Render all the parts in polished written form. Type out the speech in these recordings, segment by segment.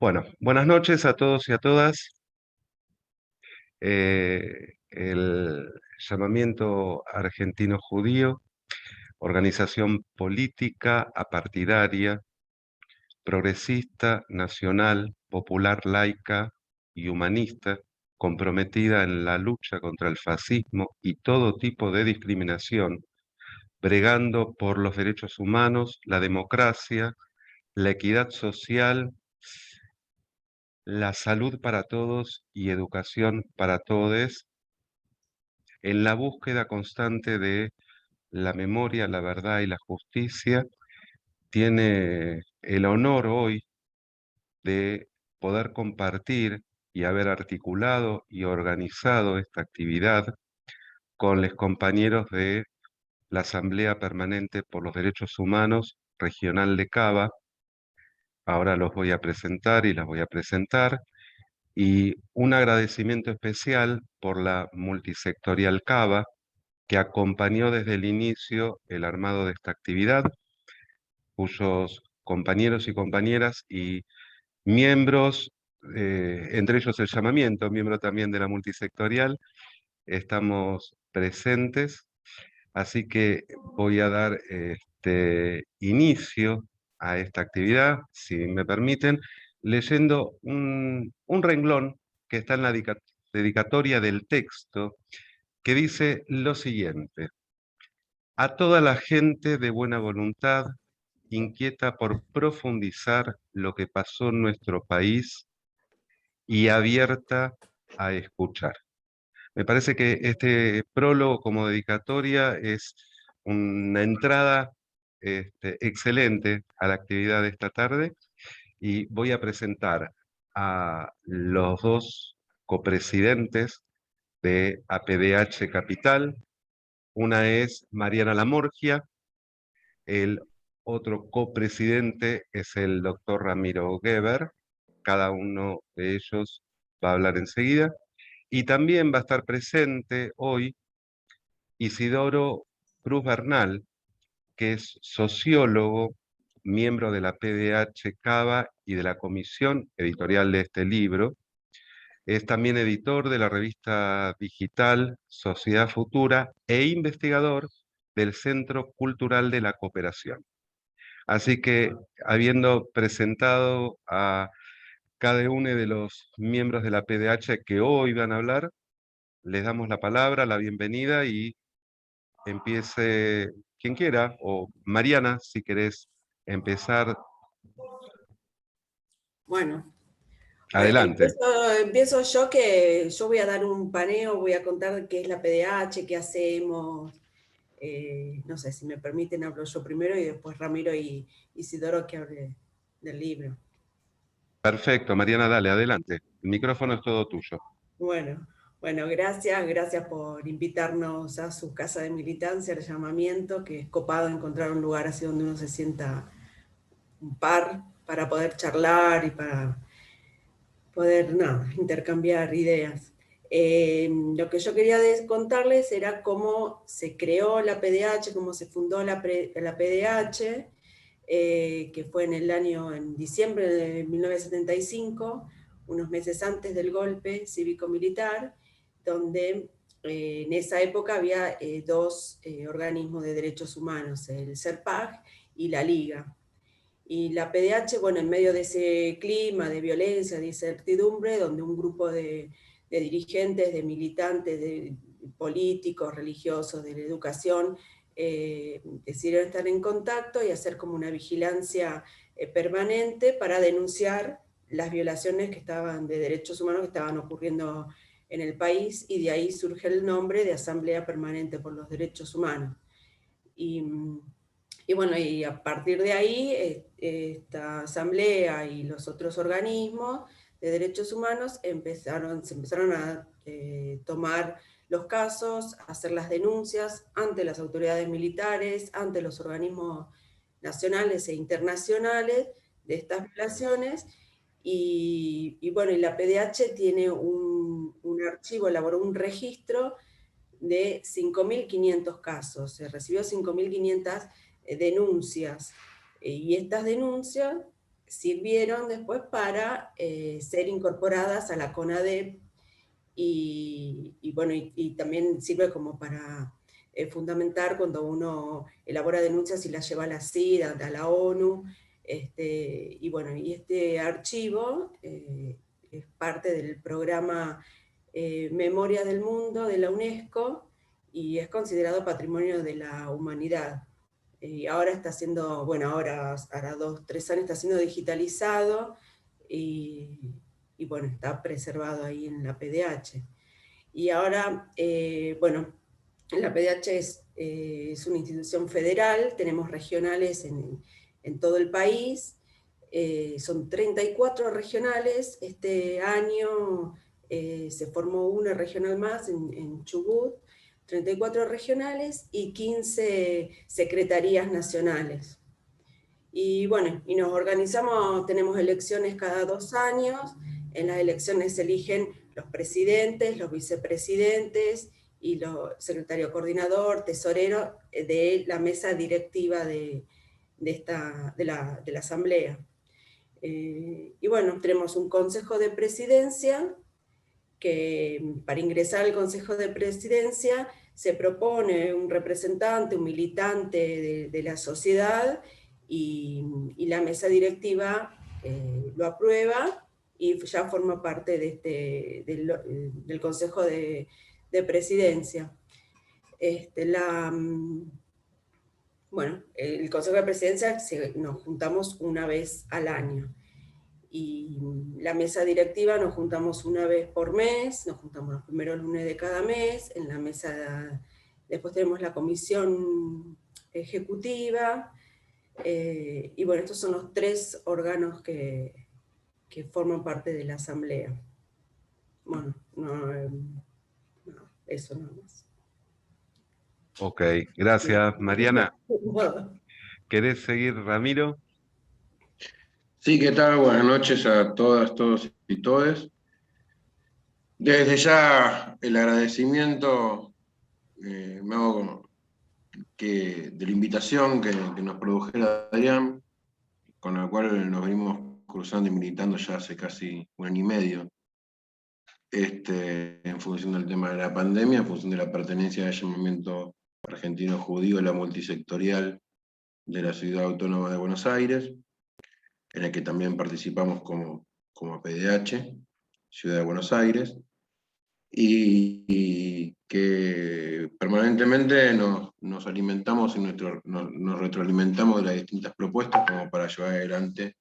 Bueno, buenas noches a todos y a todas. El llamamiento argentino judío, organización política apartidaria, progresista, nacional, popular, laica y humanista, comprometida en la lucha contra el fascismo y todo tipo de discriminación, bregando por los derechos humanos, la democracia, la equidad social, la salud para todos y educación para todos, en la búsqueda constante de la memoria, la verdad y la justicia, tiene el honor hoy de poder compartir y haber articulado y organizado esta actividad con los compañeros de la Asamblea Permanente por los Derechos Humanos Regional de Cava. Ahora los voy a presentar y las voy a presentar. Y un agradecimiento especial por la multisectorial Cava, que acompañó desde el inicio el armado de esta actividad, cuyos compañeros y compañeras y miembros, entre ellos el llamamiento, miembro también de la multisectorial, estamos presentes, así que voy a dar inicio a esta actividad, si me permiten, leyendo un renglón que está en la dedicatoria del texto, que dice lo siguiente: a toda la gente de buena voluntad, inquieta por profundizar lo que pasó en nuestro país y abierta a escuchar. Me parece que este prólogo como dedicatoria es una entrada excelente a la actividad de esta tarde, y voy a presentar a los dos copresidentes de APDH Capital. Una es Mariana Lamorgia, el otro copresidente es el doctor Ramiro Geber. Cada uno de ellos va a hablar enseguida. Y también va a estar presente hoy Isidoro Cruz Bernal, que es sociólogo, miembro de la PDH Cava y de la comisión editorial de este libro. Es también editor de la revista digital Sociedad Futura e investigador del Centro Cultural de la Cooperación. Así que, habiendo presentado a cada uno de los miembros de la PDH que hoy van a hablar, les damos la palabra, la bienvenida, y empiece quien quiera, o Mariana, si querés empezar, Bueno, adelante. empiezo yo, que yo voy a dar un paneo, voy a contar qué es la PDH, qué hacemos. No sé, si me permiten hablo yo primero y después Ramiro y Isidoro que hable del libro. Perfecto, Mariana, dale, adelante. El micrófono es todo tuyo. Bueno, gracias por invitarnos a su casa de militancia, el llamamiento, que es copado encontrar un lugar así donde uno se sienta un par para poder charlar y para poder, intercambiar ideas. Lo que yo quería contarles era cómo se creó la PDH, cómo se fundó la PDH, que fue en diciembre de 1975, unos meses antes del golpe cívico-militar, donde en esa época había dos organismos de derechos humanos, el CERPAG y la Liga. Y la PDH, bueno, en medio de ese clima de violencia, de incertidumbre, donde un grupo de dirigentes, de militantes, de políticos, religiosos, de la educación, decidieron estar en contacto y hacer como una vigilancia permanente para denunciar las violaciones de derechos humanos que estaban ocurriendo en el país, y de ahí surge el nombre de Asamblea Permanente por los Derechos Humanos. Y bueno, y a partir de ahí, esta asamblea y los otros organismos de derechos humanos se empezaron a tomar los casos, a hacer las denuncias ante las autoridades militares, ante los organismos nacionales e internacionales de estas violaciones. Y bueno, y la PDH tiene un archivo, elaboró un registro de 5.500 casos, se recibió 5.500 denuncias, y estas denuncias sirvieron después para ser incorporadas a la CONADEP, y bueno, y también sirve como para fundamentar cuando uno elabora denuncias y las lleva a la CID, a la ONU, y bueno, y este archivo es parte del programa Memoria del Mundo de la UNESCO, y es considerado Patrimonio de la Humanidad. Y ahora está siendo, bueno, ahora 2, 3 años está siendo digitalizado, y bueno, está preservado ahí en la PDH. Y ahora, bueno, la PDH es una institución federal, tenemos regionales en todo el país, son 34 regionales. Este año se formó una regional más en Chubut, 34 regionales y 15 secretarías nacionales. Y bueno, y nos organizamos, tenemos elecciones cada 2 años, en las elecciones se eligen los presidentes, los vicepresidentes y los secretario coordinador, tesorero de la mesa directiva de la asamblea. Y bueno, tenemos un consejo de presidencia que para ingresar al consejo de presidencia se propone un representante, un militante de la sociedad, y la mesa directiva lo aprueba y ya forma parte del consejo de presidencia. Bueno, el consejo de presidencia nos juntamos una vez al año, y la mesa directiva nos juntamos una vez por mes, nos juntamos los primeros lunes de cada mes, en la mesa, después tenemos la comisión ejecutiva, y bueno, estos son los 3 órganos que forman parte de la asamblea. Bueno, no, eso nada más. Ok, gracias, Mariana. ¿Querés seguir, Ramiro? Sí, ¿qué tal? Buenas noches a todas, todos y todes. Desde ya el agradecimiento me hago de la invitación que nos produjera Adrián, con la cual nos venimos cruzando y militando ya hace casi 1 año y medio, en función del tema de la pandemia, en función de la pertenencia al llamamiento argentino judío a la multisectorial de la Ciudad Autónoma de Buenos Aires, en el que también participamos como PDH, Ciudad de Buenos Aires, y que permanentemente nos alimentamos y nos retroalimentamos de las distintas propuestas como para llevar adelante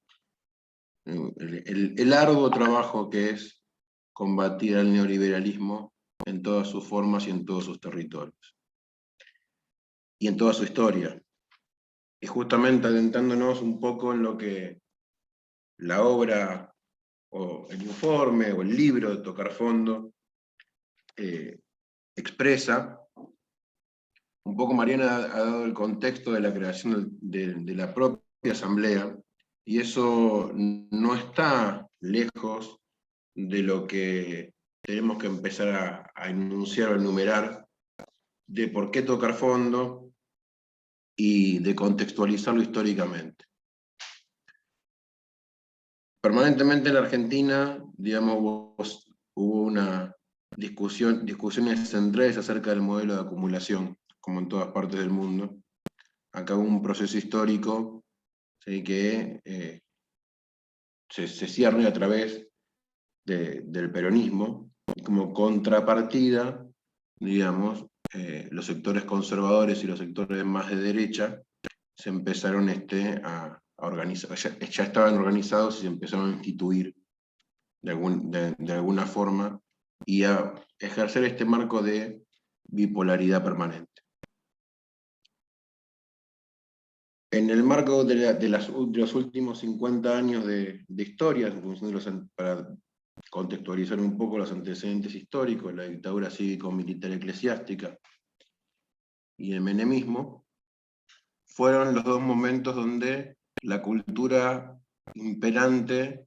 el arduo trabajo que es combatir al neoliberalismo en todas sus formas y en todos sus territorios, y en toda su historia. Y justamente adentrándonos un poco en lo que la obra, o el informe, o el libro de Tocar Fondo expresa. Un poco Mariana ha dado el contexto de la creación de la propia asamblea, y eso no está lejos de lo que tenemos que empezar a enunciar o enumerar de por qué tocar fondo y de contextualizarlo históricamente. Permanentemente en la Argentina, digamos, hubo una discusiones centrales acerca del modelo de acumulación, como en todas partes del mundo. Acá hubo un proceso histórico, ¿sí?, que se cierne a través del peronismo, y como contrapartida, digamos, los sectores conservadores y los sectores más de derecha se empezaron a organizar, ya estaban organizados y se empezaron a instituir de alguna forma, y a ejercer este marco de bipolaridad permanente. En el marco de los últimos 50 años de historia, en función para contextualizar un poco los antecedentes históricos, la dictadura cívico-militar eclesiástica y el menemismo, fueron los 2 momentos donde la cultura imperante,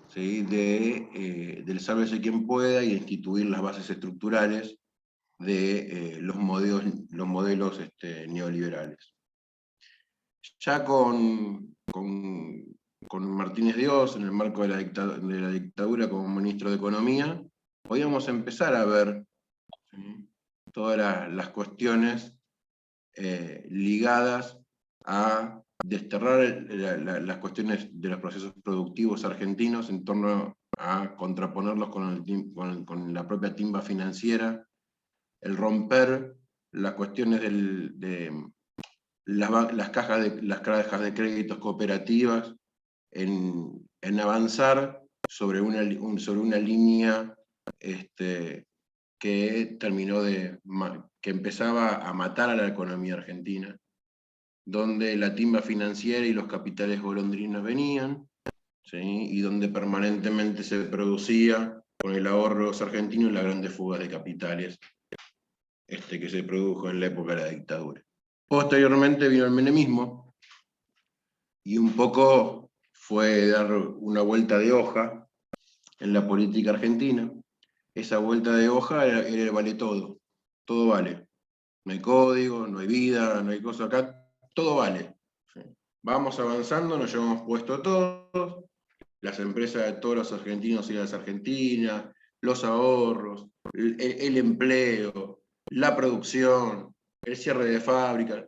¿sí?, del sálvese quien pueda, y instituir las bases estructurales de los modelos neoliberales. Ya con con Martínez Dios, en el marco de la dictadura como ministro de Economía, podíamos empezar a ver, ¿sí?, todas las cuestiones ligadas a desterrar las cuestiones de los procesos productivos argentinos en torno a contraponerlos con la propia timba financiera, el romper las cuestiones de las cajas de créditos cooperativas, en avanzar sobre una línea que que empezaba a matar a la economía argentina, donde la timba financiera y los capitales golondrinos venían, ¿sí?, y donde permanentemente se producía, con el ahorro de los argentinos, las grandes fugas de capitales que se produjo en la época de la dictadura. Posteriormente vino el menemismo, y un poco fue dar una vuelta de hoja en la política argentina. Esa vuelta de hoja era el vale todo vale. No hay código, no hay vida, no hay cosa acá, todo vale. ¿Sí? Vamos avanzando, nos llevamos puesto todos, las empresas de todos los argentinos y las argentinas, los ahorros, el empleo, la producción, el cierre de fábricas,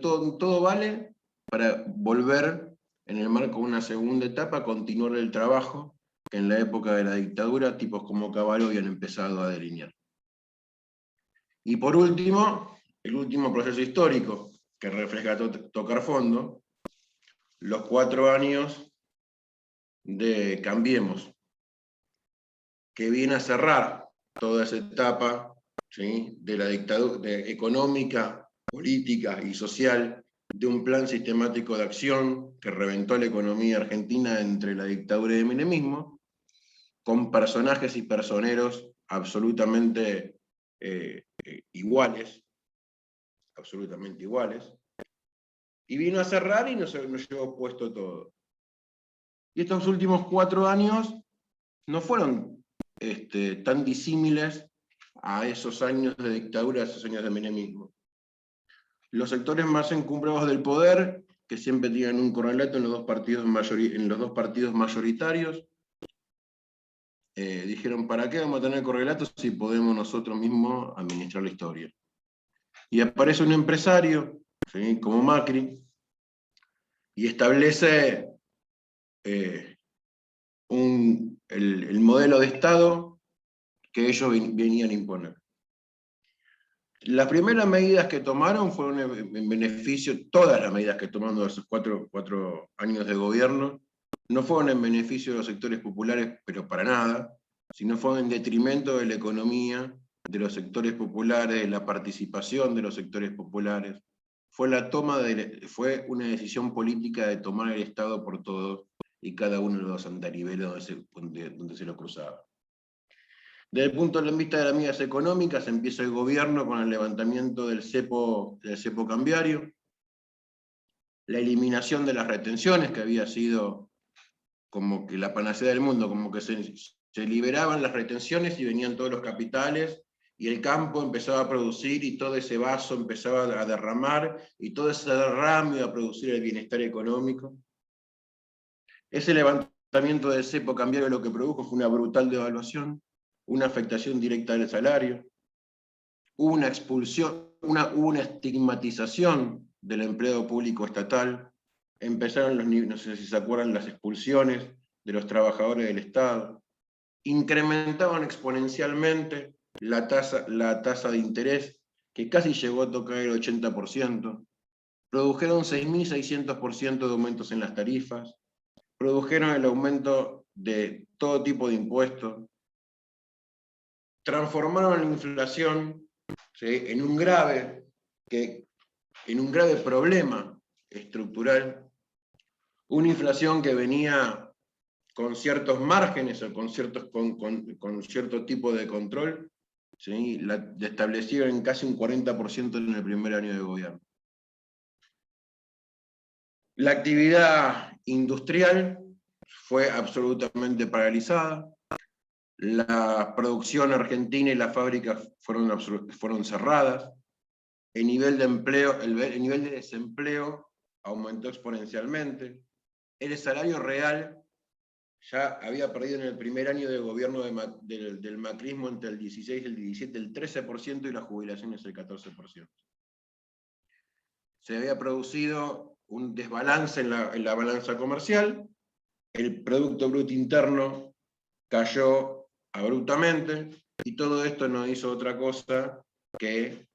todo vale para volver, en el marco de una segunda etapa, a continuar el trabajo que en la época de la dictadura tipos como Cavallo habían empezado a delinear. Y por último, el último proceso histórico que refleja tocar fondo, los 4 años de Cambiemos, que viene a cerrar toda esa etapa, ¿sí?, de la dictadura económica, política y social, de un plan sistemático de acción que reventó la economía argentina entre la dictadura y el menemismo, con personajes y personeros absolutamente iguales, y vino a cerrar y nos llevó puesto todo. Y estos últimos 4 años no fueron tan disímiles a esos años de dictadura, a esos años de menemismo. Los sectores más encumbrados del poder, que siempre tienen un correlato en los dos partidos mayoritarios, dijeron, ¿para qué vamos a tener correlatos si podemos nosotros mismos administrar la historia? Y aparece un empresario, ¿sí?, como Macri, y establece el modelo de Estado que ellos venían a imponer. Las primeras medidas que tomaron fueron en beneficio, todas las medidas que tomaron de esos cuatro años de gobierno, no fueron en beneficio de los sectores populares, pero para nada, sino fueron en detrimento de la economía, de los sectores populares, de la participación de los sectores populares. Fue una decisión política de tomar el Estado por todos y cada uno de los andariveles donde se lo cruzaba. Desde el punto de vista de las medidas económicas, empieza el gobierno con el levantamiento del cepo cambiario, la eliminación de las retenciones, que había sido como que la panacea del mundo, como que se liberaban las retenciones y venían todos los capitales, y el campo empezaba a producir, y todo ese vaso empezaba a derramar, y todo ese derrame iba a producir el bienestar económico. Ese levantamiento del cepo cambiario lo que produjo fue una brutal devaluación, una afectación directa del salario, hubo una expulsión, hubo una estigmatización del empleo público estatal, empezaron no sé si se acuerdan, las expulsiones de los trabajadores del Estado, incrementaban exponencialmente la tasa de interés, que casi llegó a tocar el 80%, produjeron 6.600% de aumentos en las tarifas, produjeron el aumento de todo tipo de impuestos, transformaron la inflación, ¿sí?, en un grave problema estructural, una inflación que venía con ciertos márgenes o con cierto tipo de control, ¿sí?, la establecieron en casi un 40% en el primer año de gobierno. La actividad industrial fue absolutamente paralizada. La producción argentina y las fábricas fueron cerradas. El nivel de desempleo aumentó exponencialmente. el salario real ya había perdido en el primer año de gobierno del macrismo entre el 16 y el 17 el 13% y las jubilaciones el 14%. Se había producido un desbalance en la balanza comercial, el Producto Bruto Interno cayó abruptamente, y todo esto no hizo otra cosa que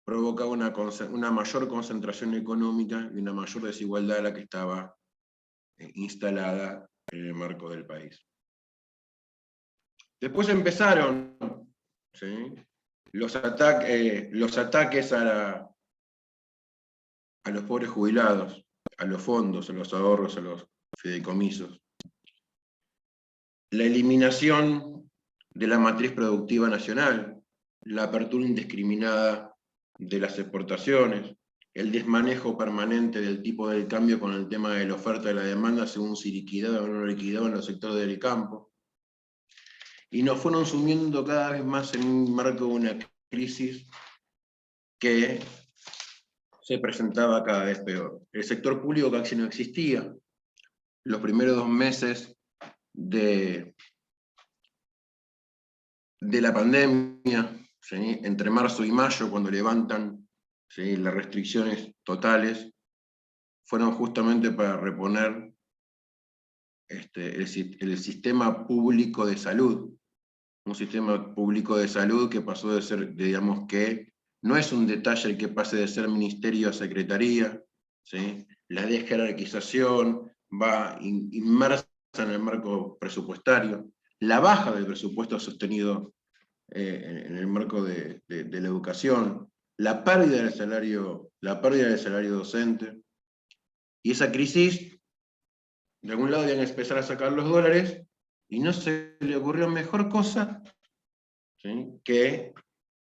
provocar una mayor concentración económica y una mayor desigualdad a la que estaba instalada en el marco del país. Después empezaron, ¿sí?, los ataques a los pobres jubilados, a los fondos, a los ahorros, a los fideicomisos. La eliminación de la matriz productiva nacional, la apertura indiscriminada de las exportaciones, el desmanejo permanente del tipo de cambio con el tema de la oferta y la demanda según si liquidaba o no liquidaba en los sectores del campo, y nos fueron sumiendo cada vez más en un marco de una crisis que se presentaba cada vez peor. El sector público casi no existía. Los primeros 2 meses de la pandemia, ¿sí?, entre marzo y mayo, cuando levantan, ¿sí?, las restricciones totales, fueron justamente para reponer el sistema público de salud. Un sistema público de salud que pasó de ser, digamos que, no es un detalle el que pase de ser ministerio a secretaría, ¿sí? La desjerarquización va inmersa en el marco presupuestario, la baja del presupuesto sostenido en el marco de la educación, la pérdida del salario docente, y esa crisis, de algún lado deben empezar a sacar los dólares, y no se le ocurrió mejor cosa, ¿sí?, que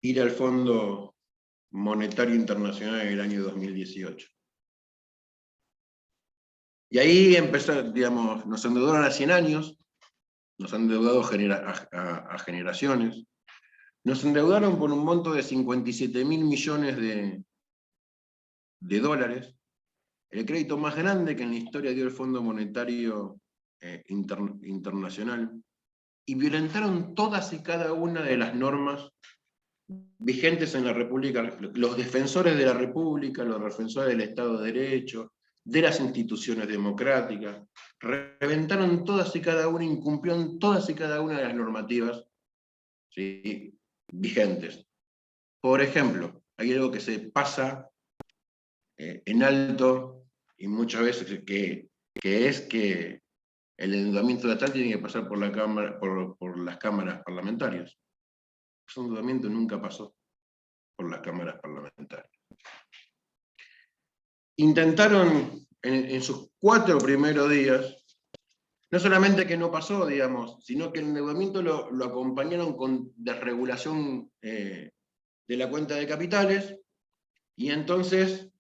ir al Fondo Monetario Internacional en el año 2018. Y ahí empezó, digamos, nos endeudaron a 100 años, nos han endeudado a generaciones, nos endeudaron por un monto de 57.000 millones de dólares, el crédito más grande que en la historia dio el Fondo Monetario Internacional, y violentaron todas y cada una de las normas vigentes en la República, los defensores de la República, los defensores del Estado de Derecho, de las instituciones democráticas, reventaron todas y cada una, incumplieron todas y cada una de las normativas, ¿sí?, vigentes. Por ejemplo, hay algo que se pasa en alto, y muchas veces, que es que el endeudamiento estatal tiene que pasar por las cámaras parlamentarias. Ese endeudamiento nunca pasó por las cámaras parlamentarias. Intentaron en sus 4 primeros días, no solamente que no pasó, digamos, sino que el endeudamiento lo acompañaron con desregulación de la cuenta de capitales, y entonces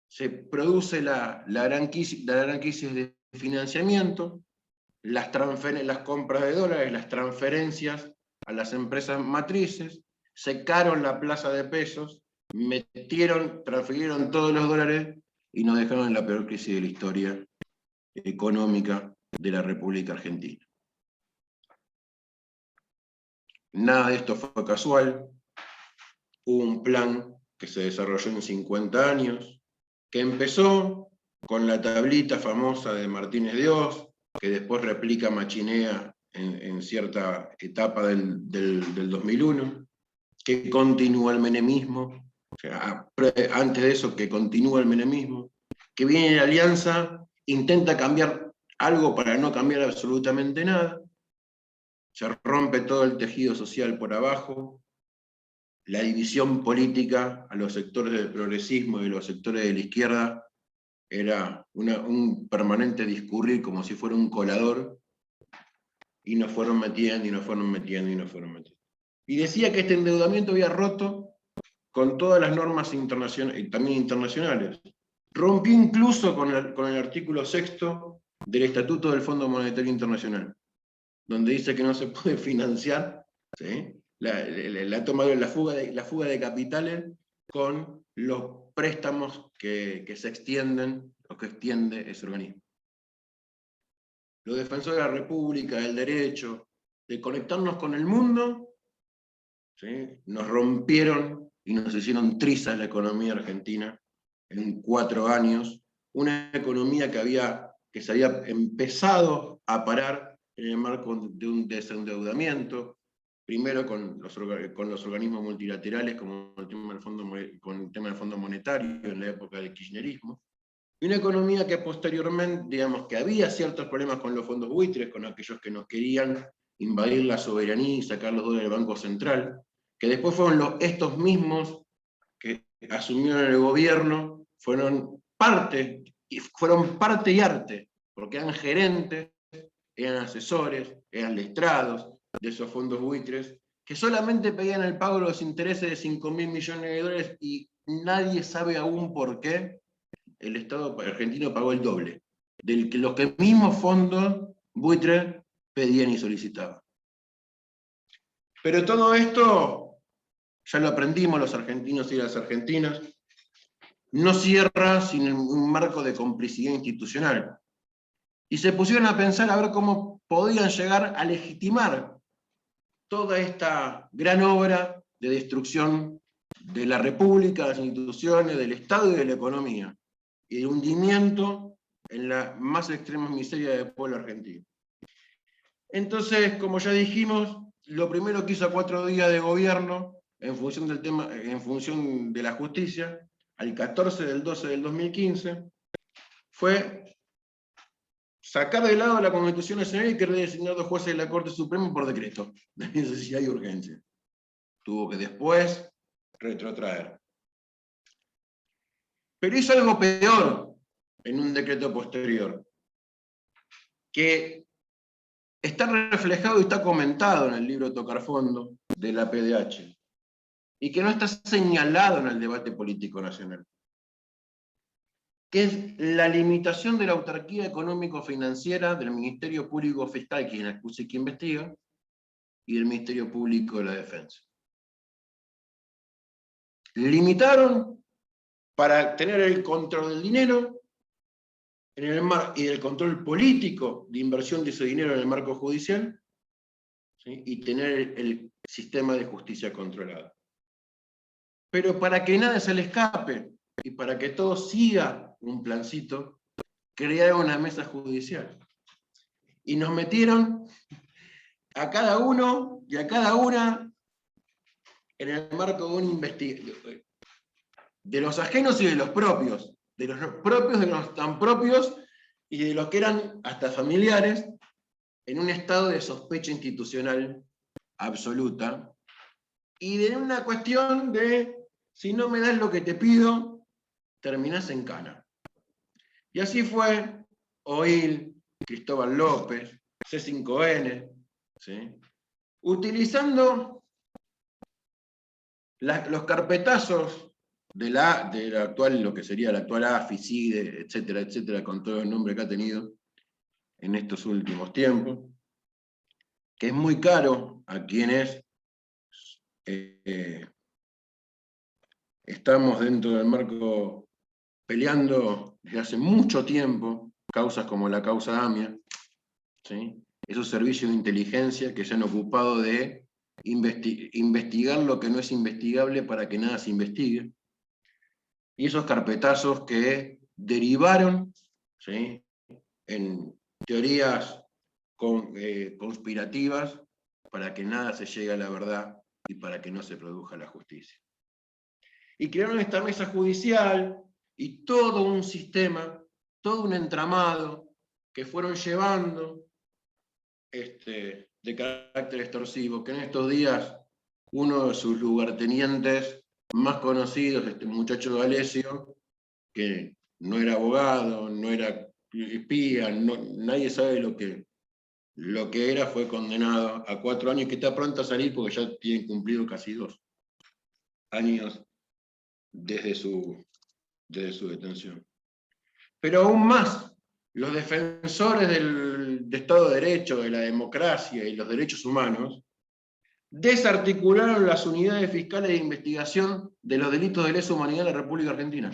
se produce la gran crisis de financiamiento, las compras de dólares, las transferencias a las empresas matrices, secaron la plaza de pesos, transfirieron todos los dólares y nos dejaron en la peor crisis de la historia económica de la República Argentina. Nada de esto fue casual. Hubo un plan que se desarrolló en 50 años, que empezó con la tablita famosa de Martínez de Oz, que después replica Machinea en cierta etapa del 2001, que continúa el menemismo, o sea, antes de eso, que continúa el menemismo, que viene en alianza, intenta cambiar algo para no cambiar absolutamente nada, se rompe todo el tejido social por abajo, la división política a los sectores del progresismo y los sectores de la izquierda era un permanente discurrir como si fuera un colador, y nos fueron metiendo, y nos fueron metiendo, y nos fueron metiendo. Y decía que este endeudamiento había roto con todas las normas internacionales, y también internacionales. Rompió incluso con el artículo 6º del Estatuto del Fondo Monetario Internacional, donde dice que no se puede financiar, ¿sí?, la fuga de capitales con los préstamos que se extienden, o que extiende ese organismo. los defensores de la República, del derecho, de conectarnos con el mundo, ¿sí? Nos rompieron y nos hicieron trizas la economía argentina en 4 años, una economía que se había empezado a parar en el marco de un desendeudamiento, primero con los organismos multilaterales, como con el tema del Fondo Monetario en la época del kirchnerismo, y una economía que posteriormente, digamos, que había ciertos problemas con los fondos buitres, con aquellos que nos querían invadir la soberanía y sacar los dólares del Banco Central, que después fueron estos mismos que asumieron el gobierno, fueron parte y arte, porque eran gerentes, eran asesores, eran letrados de esos fondos buitres, que solamente pedían el pago de los intereses de 5.000 millones de dólares y nadie sabe aún por qué el Estado argentino pagó el doble de los que mismos fondos buitres pedían y solicitaban. Pero todo esto, ya lo aprendimos los argentinos y las argentinas, no cierra sin un marco de complicidad institucional. Y se pusieron a pensar a ver cómo podían llegar a legitimar toda esta gran obra de destrucción de la República, de las instituciones, del Estado y de la economía, y de hundimiento en la más extrema miseria del pueblo argentino. Entonces, como ya dijimos, lo primero que hizo a 4 días de gobierno, en función de la justicia, al 14 del 12 del 2015, fue sacar de lado la Constitución Nacional y querer designar 2 jueces de la Corte Suprema por decreto, de necesidad y urgencia. Tuvo que después retrotraer. Pero hizo algo peor en un decreto posterior, que está reflejado y está comentado en el libro Tocar Fondo de la PDH, y que no está señalado en el debate político nacional, que es la limitación de la autarquía económico-financiera del Ministerio Público Fiscal, quien acusa y quien investiga, y del Ministerio Público de la Defensa. Limitaron para tener el control del dinero y el control político de inversión de ese dinero en el marco judicial, ¿sí? Y tener el sistema de justicia controlado. Pero para que nada se le escape y para que todo siga un plancito, crearon una mesa judicial. Y nos metieron a cada uno y a cada una en el marco de una investigación, de los ajenos y de los propios, de los propios, de los tan propios y de los que eran hasta familiares, en un estado de sospecha institucional absoluta, y de una cuestión de, si no me das lo que te pido, terminás en cana. Y así fue Oil, Cristóbal López, C5N, ¿sí? Utilizando los carpetazos de la actual, lo que sería la actual AFI, CIDE, etcétera, etcétera, con todo el nombre que ha tenido en estos últimos tiempos, que es muy caro a quienes estamos dentro del marco peleando desde hace mucho tiempo causas como la causa AMIA, ¿sí? Esos servicios de inteligencia que se han ocupado de investigar lo que no es investigable para que nada se investigue, y esos carpetazos que derivaron, ¿sí?, en teorías conspirativas para que nada se llegue a la verdad y para que no se produzca la justicia. Y crearon esta mesa judicial y todo un sistema, todo un entramado que fueron llevando de carácter extorsivo, que en estos días uno de sus lugartenientes más conocidos, este muchacho D'Alessio, que no era abogado, no era espía, nadie sabe lo que era, fue condenado a 4 años, que está pronto a salir porque ya tiene cumplido casi 2 años desde su detención. Pero aún más, los defensores del Estado de Derecho, de la democracia y los derechos humanos, desarticularon las unidades fiscales de investigación de los delitos de lesa humanidad en la República Argentina.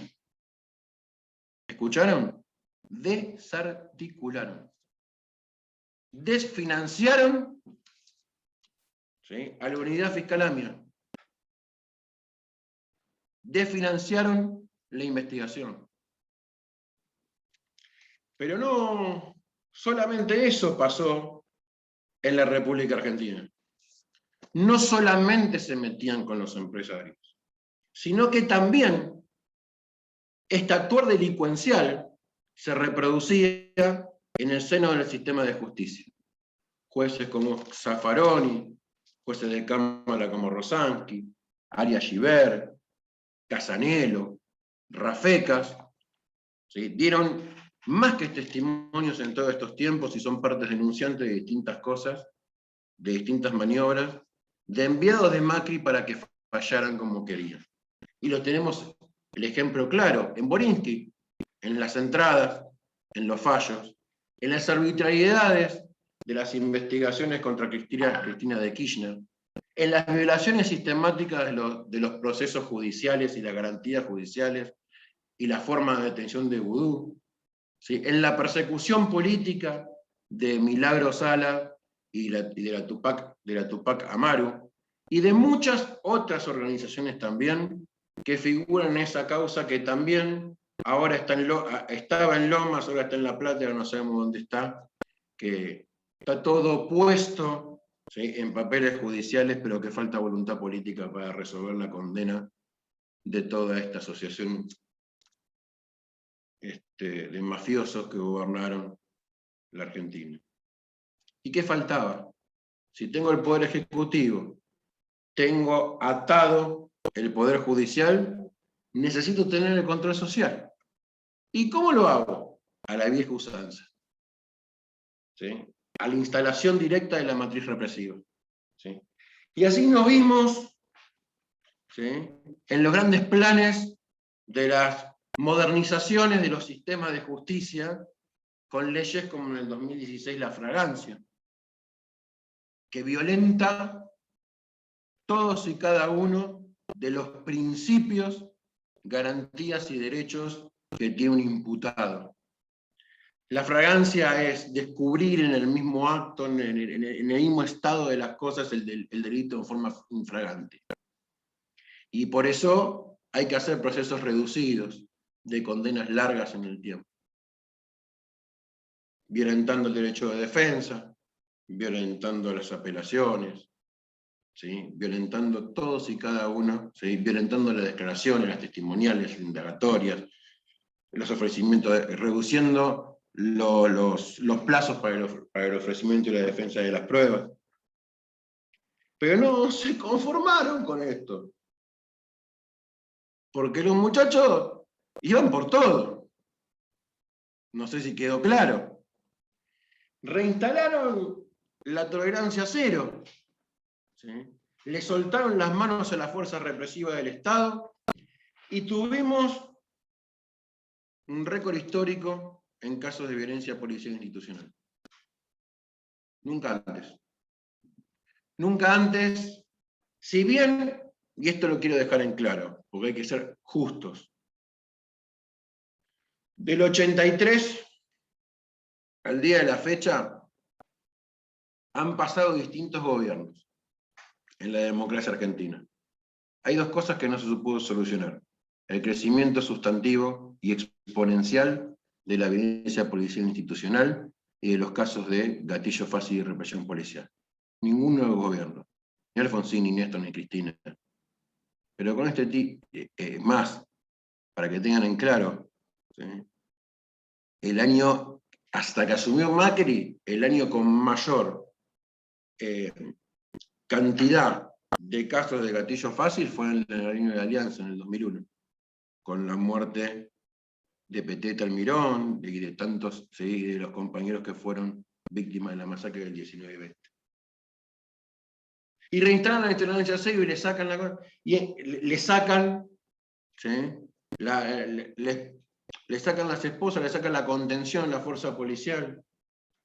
¿Escucharon? Desarticularon. desfinanciaron, ¿sí?, a la unidad fiscal AMIA. Desfinanciaron la investigación. Pero no solamente eso pasó en la República Argentina. No solamente se metían con los empresarios, sino que también este actuar delincuencial se reproducía en el seno del sistema de justicia. Jueces como Zaffaroni, jueces de Cámara como Rosansky, Arias Giver, Casanelo, Rafecas, ¿sí?, dieron más que testimonios en todos estos tiempos y son partes denunciantes de distintas cosas, de distintas maniobras, de enviados de Macri para que fallaran como querían. Y lo tenemos el ejemplo claro en Borinsky, en las entradas, en los fallos, en las arbitrariedades de las investigaciones contra Cristina de Kirchner, en las violaciones sistemáticas de los procesos judiciales y las garantías judiciales y la forma de detención de Vudú, ¿sí?, en la persecución política de Milagro Sala y de la Tupac Amaru, y de muchas otras organizaciones también que figuran en esa causa, que también ahora estaba en Lomas, ahora está en La Plata, ahora no sabemos dónde está, que está todo puesto, ¿sí?, en papeles judiciales, pero que falta voluntad política para resolver la condena de toda esta asociación de mafiosos que gobernaron la Argentina. ¿Y qué faltaba? Si tengo el Poder Ejecutivo, tengo atado el Poder Judicial, necesito tener el control social. ¿Y cómo lo hago? A la vieja usanza, ¿sí?, a la instalación directa de la matriz represiva, ¿sí? Y así nos vimos, ¿sí?, en los grandes planes de las modernizaciones de los sistemas de justicia, con leyes como en el 2016 la fragancia, que violenta todos y cada uno de los principios, garantías y derechos que tiene un imputado. La fragancia es descubrir en el mismo acto, en el mismo estado de las cosas, el delito en forma infragante. Y por eso hay que hacer procesos reducidos, de condenas largas en el tiempo, violentando el derecho de defensa, violentando las apelaciones, ¿sí?, violentando todos y cada uno, ¿sí?, violentando las declaraciones, las testimoniales, las indagatorias, los ofrecimientos, reduciendo los plazos para el ofrecimiento y la defensa de las pruebas. Pero no se conformaron con esto, porque los muchachos iban por todo. No sé si quedó claro. Reinstalaron la tolerancia cero, ¿sí?, le soltaron las manos a la fuerza represiva del Estado y tuvimos un récord histórico en casos de violencia policial institucional. Nunca antes. Nunca antes, si bien, y esto lo quiero dejar en claro, porque hay que ser justos, del 83 al día de la fecha han pasado distintos gobiernos en la democracia argentina. Hay dos cosas que no se pudo solucionar: el crecimiento sustantivo y exponencial de la violencia policial institucional y de los casos de gatillo fácil y represión policial. Ningún nuevo gobierno, ni Alfonsín, ni Néstor, ni Cristina. Pero con más, para que tengan en claro, ¿sí?, el año, hasta que asumió Macri, el año con mayor cantidad de casos de gatillo fácil fue en el año de Alianza, en el 2001, con la muerte de Peteta Almirón y de tantos, ¿sí?, de los compañeros que fueron víctimas de la masacre del 19 y 20. Y reinstalan la tolerancia cero y le sacan ¿sí?, le sacan las esposas, le sacan la contención en la fuerza policial,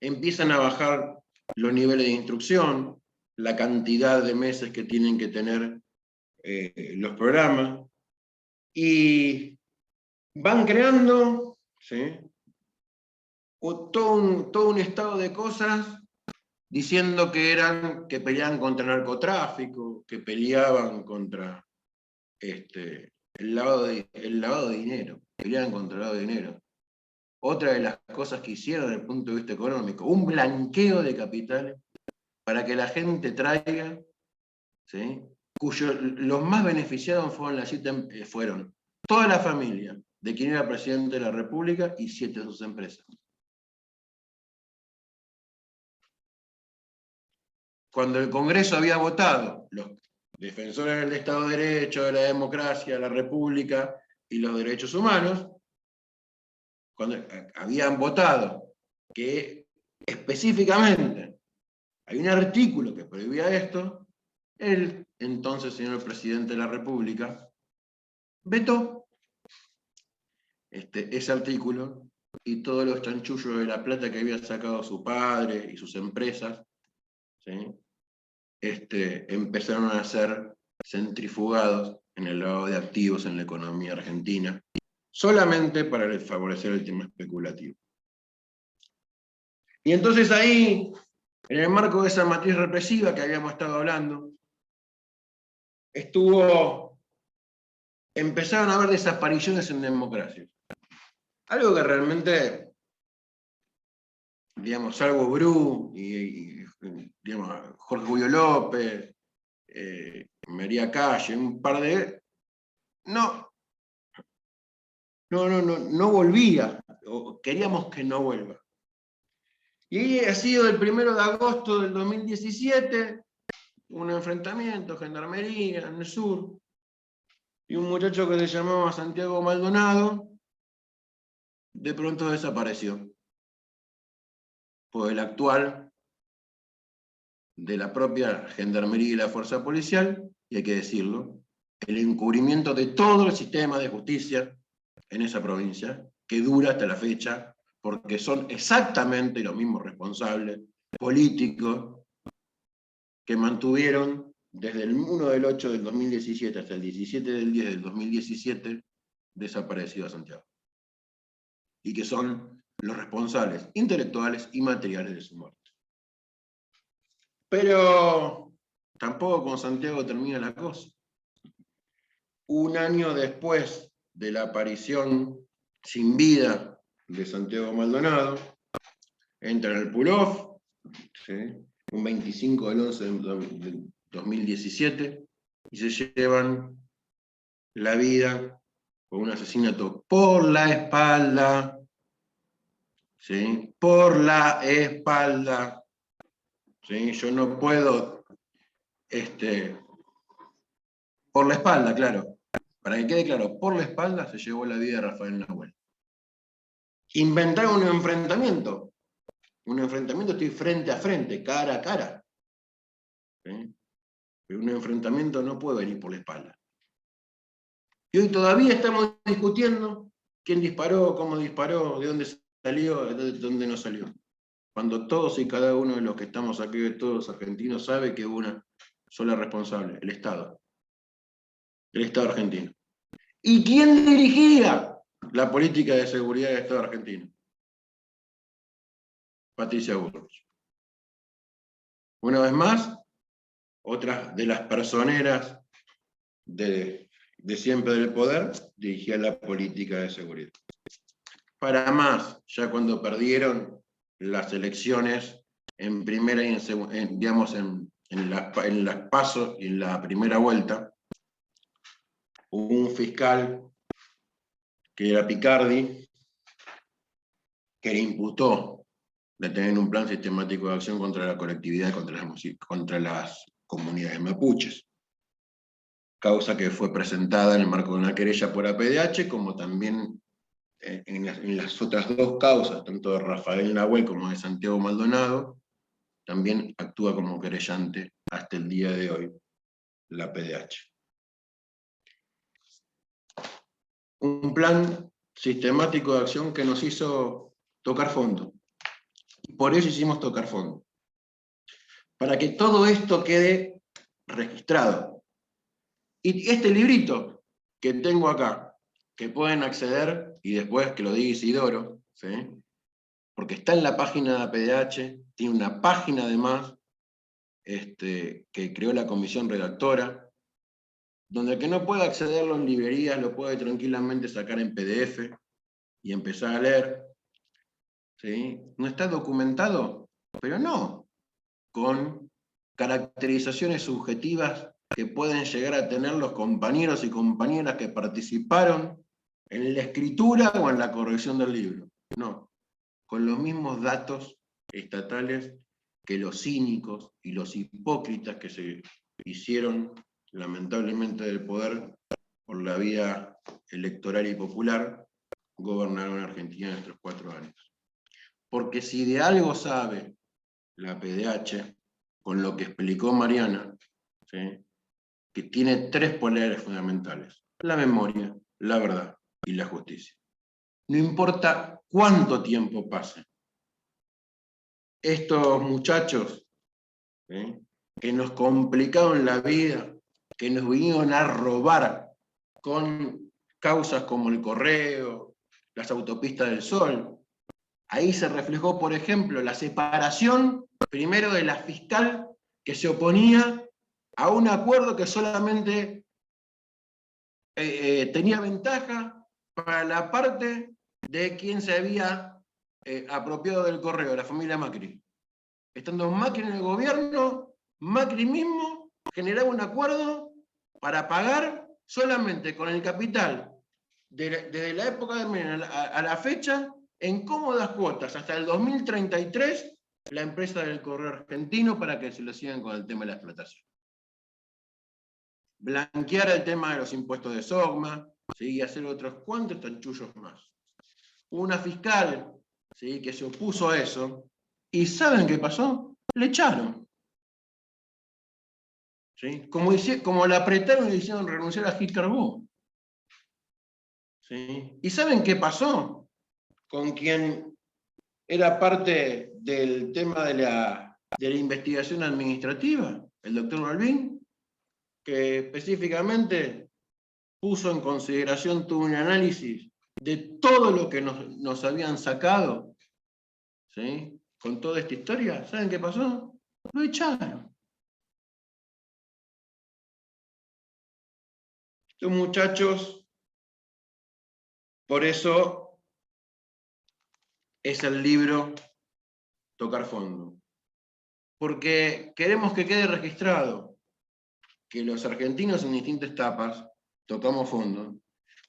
empiezan a bajar los niveles de instrucción, la cantidad de meses que tienen que tener los programas, y van creando, ¿sí?, todo un estado de cosas diciendo que peleaban contra el narcotráfico, que peleaban contra el lavado de dinero, peleaban contra el lavado de dinero. Otra de las cosas que hicieron desde el punto de vista económico, un blanqueo de capitales para que la gente traiga, ¿sí? Los más beneficiados fueron toda la familia de quien era presidente de la República y 7 de sus empresas. Cuando el Congreso había votado, los defensores del Estado de Derecho, de la democracia, de la República y los derechos humanos, cuando habían votado que específicamente hay un artículo que prohibía esto, el entonces señor presidente de la República vetó ese artículo y todos los chanchullos de la plata que había sacado su padre y sus empresas, ¿sí? Empezaron a ser centrifugados en el lavado de activos en la economía argentina, solamente para favorecer el tema especulativo. Y entonces ahí, en el marco de esa matriz represiva que habíamos estado hablando, empezaron a haber desapariciones en democracia. Algo que realmente, digamos, salvo Bru y digamos, Jorge Julio López, María Calle, un par de... No volvía, o queríamos que no vuelva. Y ahí ha sido el 1 de agosto del 2017, un enfrentamiento, gendarmería en el sur, y un muchacho que se llamaba Santiago Maldonado, de pronto desapareció. Pues el actual de la propia gendarmería y la fuerza policial, y hay que decirlo, el encubrimiento de todo el sistema de justicia en esa provincia, que dura hasta la fecha, porque son exactamente los mismos responsables políticos que mantuvieron desde el 1 del 8 del 2017 hasta el 17 del 10 del 2017 desaparecido a Santiago. Y que son los responsables intelectuales y materiales de su muerte. Pero tampoco con Santiago termina la cosa. Un año después de la aparición sin vida de Santiago Maldonado, entra en el pull-off, ¿sí? Un 25 del 11 del 2017, y se llevan la vida con un asesinato por la espalda, ¿sí? Por la espalda. ¿Sí? Yo no puedo, por la espalda, claro. Para que quede claro, por la espalda se llevó la vida de Rafael Nahuel. Inventaron un enfrentamiento. Un enfrentamiento, estoy frente a frente, cara a cara. ¿Sí? Pero un enfrentamiento no puede venir por la espalda. Y hoy todavía estamos discutiendo quién disparó, cómo disparó, de dónde salió, de dónde no salió. Cuando todos y cada uno de los que estamos aquí, todos los argentinos, sabe que hubo una sola responsable, el Estado argentino. ¿Y quién dirigía la política de seguridad del Estado argentino? Patricia Bullrich. Una vez más, otra de las personeras de siempre del poder dirigía la política de seguridad. Para más, ya cuando perdieron las elecciones en primera y en las PASO y en la primera vuelta, hubo un fiscal que era Picardi, que le imputó de tener un plan sistemático de acción contra la colectividad y contra las comunidades mapuches. Causa que fue presentada en el marco de una querella por APDH, como también en las otras dos causas, tanto de Rafael Nahuel como de Santiago Maldonado, también actúa como querellante hasta el día de hoy la APDH. Un plan sistemático de acción que nos hizo tocar fondo. Por eso hicimos tocar fondo. Para que todo esto quede registrado. Y este librito que tengo acá, que pueden acceder, y después que lo diga Isidoro, ¿sí? porque está en la página de APDH, tiene una página además que creó la comisión redactora, donde el que no pueda accederlo en librerías lo puede tranquilamente sacar en PDF y empezar a leer. ¿Sí? ¿No está documentado? Pero no, con caracterizaciones subjetivas que pueden llegar a tener los compañeros y compañeras que participaron en la escritura o en la corrección del libro. No, con los mismos datos estatales que los cínicos y los hipócritas que se hicieron lamentablemente del poder por la vía electoral y popular, gobernaron Argentina en estos 4 años. Porque si de algo sabe la PDH, con lo que explicó Mariana, ¿sí?, que tiene 3 poderes fundamentales: la memoria, la verdad y la justicia. No importa cuánto tiempo pase. Estos muchachos, ¿sí?, que nos complicaron la vida, que nos vinieron a robar con causas como el correo, las autopistas del Sol. Ahí se reflejó, por ejemplo, la separación, primero de la fiscal que se oponía a un acuerdo que solamente tenía ventaja para la parte de quien se había apropiado del correo, la familia Macri. Estando Macri en el gobierno, Macri mismo generaba un acuerdo para pagar solamente con el capital desde la época de Menem a la fecha, en cómodas cuotas, hasta el 2033, la empresa del correo argentino, para que se lo sigan con el tema de la explotación. Blanquear el tema de los impuestos de SOGMA, ¿sí?, y hacer otros cuantos chanchullos más. Una fiscal, ¿sí?, que se opuso a eso, ¿y saben qué pasó? Le echaron. ¿Sí? Como la apretaron y le hicieron renunciar a Gil Carbó. ¿Sí? ¿Y saben qué pasó con quien era parte del tema de la investigación administrativa, el doctor Malvin, que específicamente puso en consideración, tuvo un análisis de todo lo que nos habían sacado, ¿sí?, con toda esta historia? ¿Saben qué pasó? Lo echaron. Estos muchachos, por eso es el libro Tocar Fondo. Porque queremos que quede registrado que los argentinos en distintas etapas tocamos fondo,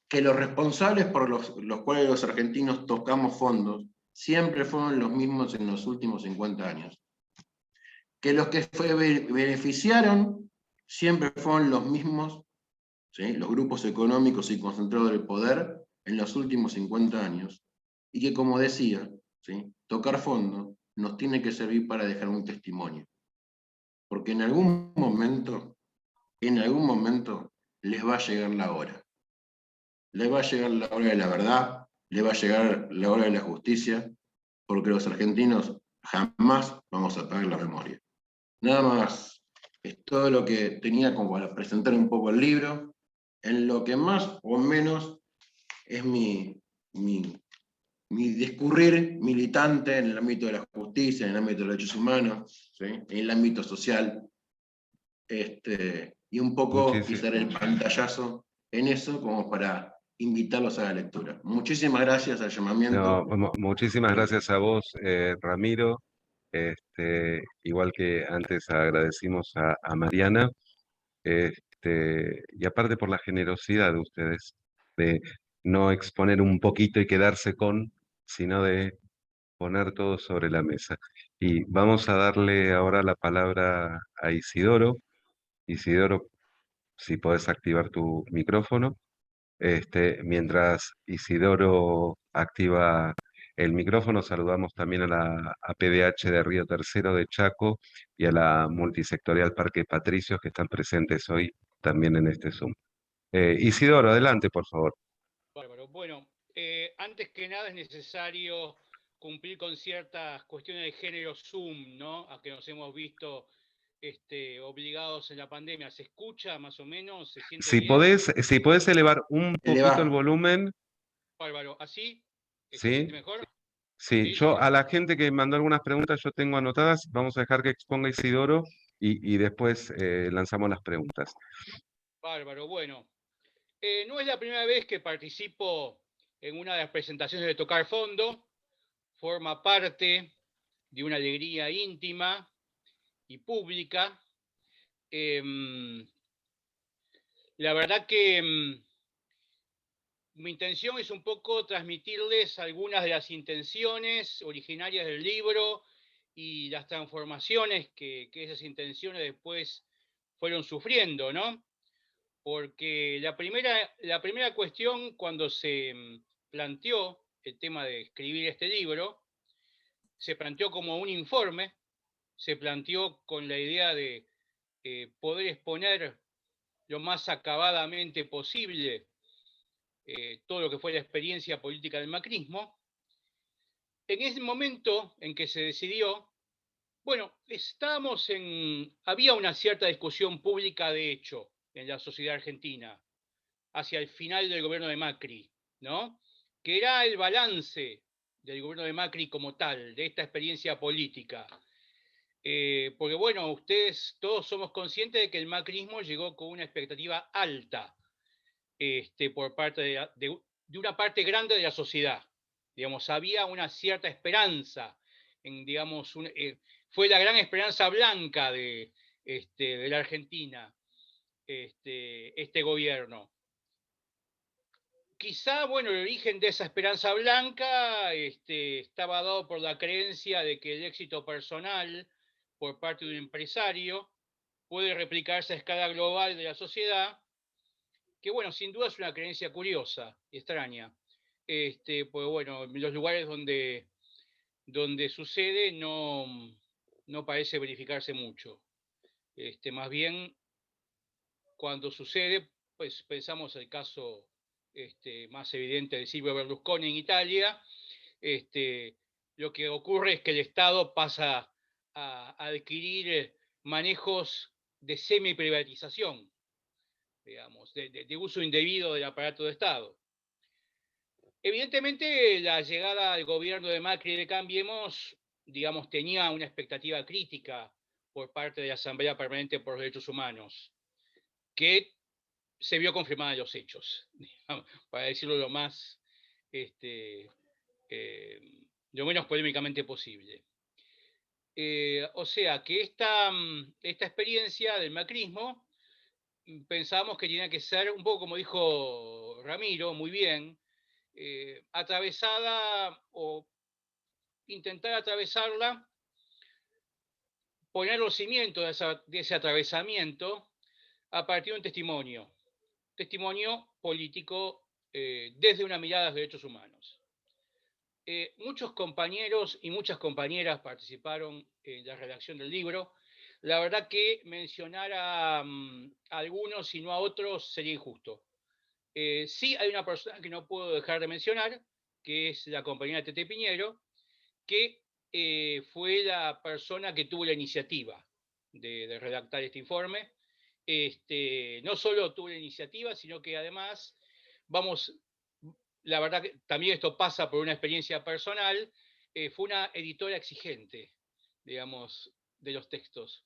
que los responsables por los cuales los argentinos tocamos fondos siempre fueron los mismos en los últimos 50 años. Que los que beneficiaron siempre fueron los mismos, ¿sí?, los grupos económicos y concentrados del poder en los últimos 50 años. Y que, como decía, ¿sí?, tocar fondo nos tiene que servir para dejar un testimonio. Porque en algún momento les va a llegar la hora. Les va a llegar la hora de la verdad, les va a llegar la hora de la justicia, porque los argentinos jamás vamos a perder la memoria. Nada más, es todo lo que tenía como para presentar un poco el libro, en lo que más o menos es mi discurrir militante en el ámbito de la justicia, en el ámbito de los derechos humanos, ¿sí?, en el ámbito social, y un poco quizá el pantallazo en eso como para invitarlos a la lectura. Muchísimas gracias al llamamiento. No, muchísimas gracias a vos, Ramiro. Igual que antes agradecimos a Mariana, y aparte por la generosidad de ustedes, de no exponer un poquito y quedarse con, sino de poner todo sobre la mesa. Y vamos a darle ahora la palabra a Isidoro. Isidoro, si podés activar tu micrófono. Mientras Isidoro activa el micrófono, saludamos también a la APDH de Río Tercero de Chaco y a la multisectorial Parque Patricios que están presentes hoy también en este Zoom. Isidoro, adelante, por favor. Bárbaro. Bueno, antes que nada es necesario cumplir con ciertas cuestiones de género Zoom, ¿no?, a que nos hemos visto obligados en la pandemia. ¿Se escucha más o menos? ¿Se siente bien? Si podés elevar un poquito el volumen. Bárbaro. ¿Así? ¿Se ¿Sí? siente mejor? Sí, Sí, yo sí. a la gente que mandó algunas preguntas, yo tengo anotadas, vamos a dejar que exponga Isidoro y después lanzamos las preguntas. Bárbaro, bueno. No es la primera vez que participo en una de las presentaciones de Tocar Fondo. Forma parte de una alegría íntima y pública. La verdad que mi intención es un poco transmitirles algunas de las intenciones originarias del libro y las transformaciones que esas intenciones después fueron sufriendo, ¿no? Porque la primera cuestión cuando se planteó el tema de escribir este libro, se planteó como un informe, se planteó con la idea de poder exponer lo más acabadamente posible todo lo que fue la experiencia política del macrismo. En ese momento en que se decidió, bueno, había una cierta discusión pública de hecho en la sociedad argentina hacia el final del gobierno de Macri, ¿no? Que era el balance del gobierno de Macri como tal, de esta experiencia política. Porque bueno, ustedes todos somos conscientes de que el macrismo llegó con una expectativa alta por parte de una parte grande de la sociedad. Digamos, había una cierta esperanza, digamos, fue la gran esperanza blanca de la Argentina, este gobierno. Quizá, bueno, el origen de esa esperanza blanca estaba dado por la creencia de que el éxito personal por parte de un empresario puede replicarse a escala global de la sociedad, que bueno, sin duda es una creencia curiosa y extraña, pues bueno, en los lugares donde sucede no parece verificarse mucho. Más bien, cuando sucede, pues pensamos el caso más evidente de Silvio Berlusconi en Italia, lo que ocurre es que el Estado pasa a adquirir manejos de semi-privatización, digamos, de uso indebido del aparato de Estado. Evidentemente, la llegada al gobierno de Macri y de Cambiemos, digamos, tenía una expectativa crítica por parte de la Asamblea Permanente por los Derechos Humanos, que se vio confirmada en los hechos, digamos, para decirlo lo menos polémicamente posible. O sea que esta experiencia del macrismo pensábamos que tenía que ser un poco como dijo Ramiro, muy bien, atravesada o intentar atravesarla, poner los cimientos de ese atravesamiento a partir de un testimonio político desde una mirada de derechos humanos. Muchos compañeros y muchas compañeras participaron en la redacción del libro. La verdad que mencionar a algunos y no a otros sería injusto. Sí hay una persona que no puedo dejar de mencionar, que es la compañera Tete Piñero, que fue la persona que tuvo la iniciativa de redactar este informe. No solo tuvo la iniciativa, sino que además, la verdad que también esto pasa por una experiencia personal, fue una editora exigente, digamos, de los textos.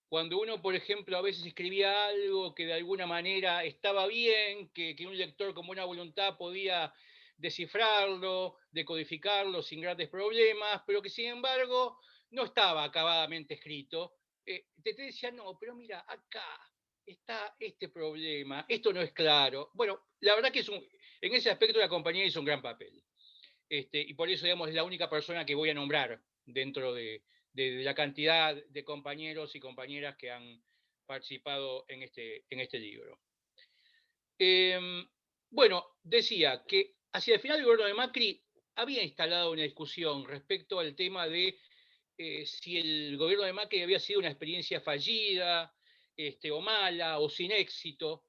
Cuando uno, por ejemplo, a veces escribía algo que de alguna manera estaba bien, que un lector con buena voluntad podía descifrarlo, decodificarlo sin grandes problemas, pero que sin embargo no estaba acabadamente escrito, te decía, no, pero mira, acá está este problema, esto no es claro. Bueno, la verdad que en ese aspecto la compañía hizo un gran papel. Y por eso, digamos, es la única persona que voy a nombrar dentro de la cantidad de compañeros y compañeras que han participado en este libro. Bueno, decía que hacia el final del gobierno de Macri había instalado una discusión respecto al tema de si el gobierno de Macri había sido una experiencia fallida, o mala, o sin éxito.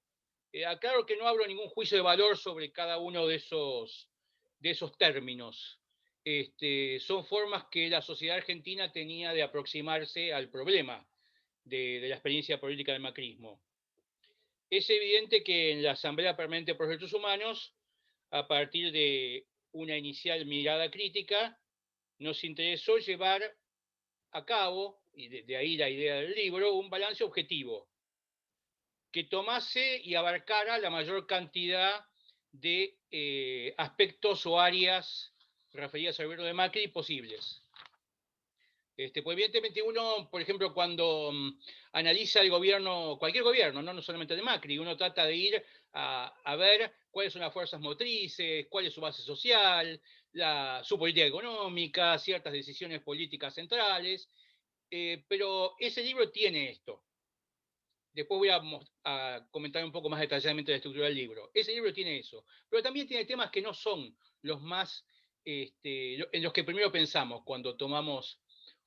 Aclaro que no abro ningún juicio de valor sobre cada uno de esos términos. Son formas que la sociedad argentina tenía de aproximarse al problema de la experiencia política del macrismo. Es evidente que en la Asamblea Permanente por los Derechos Humanos, a partir de una inicial mirada crítica, nos interesó llevar a cabo, y de ahí la idea del libro, un balance objetivo que tomase y abarcara la mayor cantidad de aspectos o áreas referidas al gobierno de Macri posibles. Pues evidentemente uno, por ejemplo, cuando analiza el gobierno, cualquier gobierno, no solamente de Macri, uno trata de ir a ver cuáles son las fuerzas motrices, cuál es su base social, su política económica, ciertas decisiones políticas centrales, pero ese libro tiene esto. Después voy a comentar un poco más detalladamente la estructura del libro. Ese libro tiene eso, pero también tiene temas que no son los más, en los que primero pensamos cuando tomamos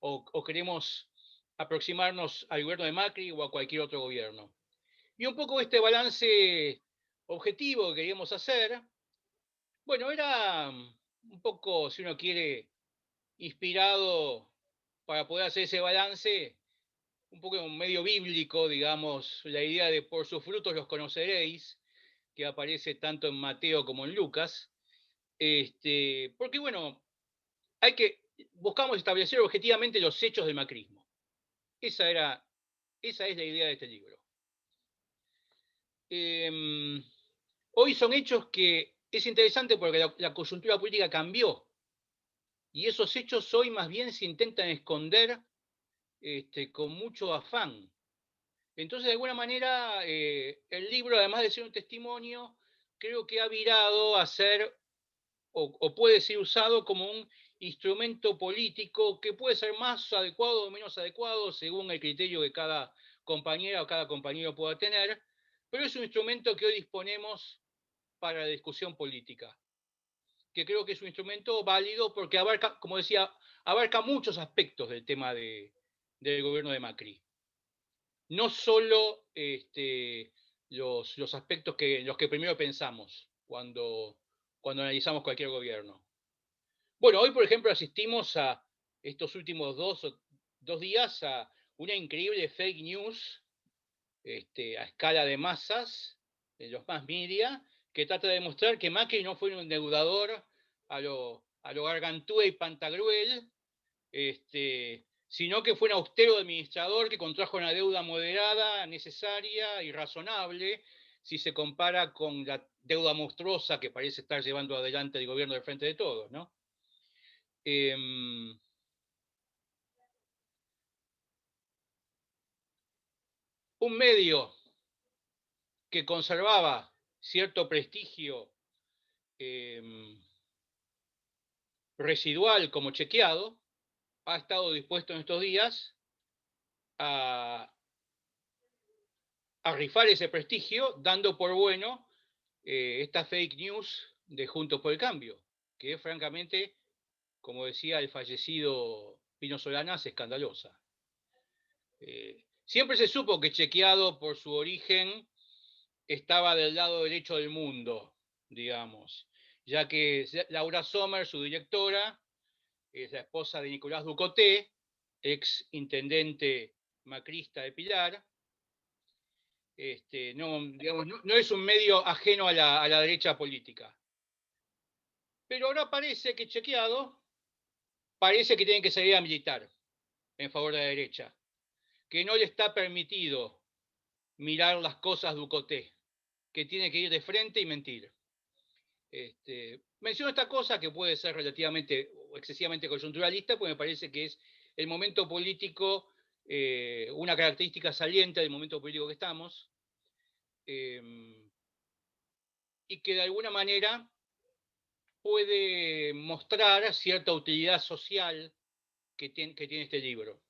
o queremos aproximarnos al gobierno de Macri o a cualquier otro gobierno. Y un poco este balance objetivo que queríamos hacer, bueno, era un poco, si uno quiere, inspirado para poder hacer ese balance, un poco medio bíblico, digamos, la idea de por sus frutos los conoceréis, que aparece tanto en Mateo como en Lucas, porque bueno, buscamos establecer objetivamente los hechos del macrismo. Esa es la idea de este libro. Hoy son hechos que es interesante porque la coyuntura política cambió y esos hechos hoy más bien se intentan esconder con mucho afán. Entonces, de alguna manera, el libro, además de ser un testimonio, creo que ha virado a ser, o puede ser usado como un instrumento político que puede ser más adecuado o menos adecuado según el criterio que cada compañera o cada compañero pueda tener, pero es un instrumento que hoy disponemos para la discusión política, que creo que es un instrumento válido porque abarca, como decía, abarca muchos aspectos del tema del gobierno de Macri. No solo los aspectos los que primero pensamos cuando analizamos cualquier gobierno. Bueno, hoy, por ejemplo, asistimos a estos últimos dos días a una increíble fake news a escala de masas, en los más media, que trata de demostrar que Macri no fue un endeudador a lo Gargantúa y Pantagruel, sino que fue un austero administrador que contrajo una deuda moderada, necesaria y razonable, si se compara con la deuda monstruosa que parece estar llevando adelante el gobierno del Frente de Todos, ¿no? Un medio que conservaba cierto prestigio residual como Chequeado, ha estado dispuesto en estos días a rifar ese prestigio, dando por bueno esta fake news de Juntos por el Cambio, que es francamente, como decía el fallecido Pino Solanas, escandalosa. Siempre se supo que Chequeado, por su origen, estaba del lado derecho del mundo, digamos, ya que Laura Sommer, su directora, es la esposa de Nicolás Ducoté, ex intendente macrista de Pilar. No es un medio ajeno a la derecha política. Pero ahora parece que Chequeado, parece que tienen que salir a militar en favor de la derecha, que no le está permitido mirar las cosas Ducoté, que tiene que ir de frente y mentir. Menciono esta cosa que puede ser relativamente o excesivamente coyunturalista, porque me parece que es el momento político, una característica saliente del momento político que estamos, y que de alguna manera puede mostrar cierta utilidad social que tiene este libro.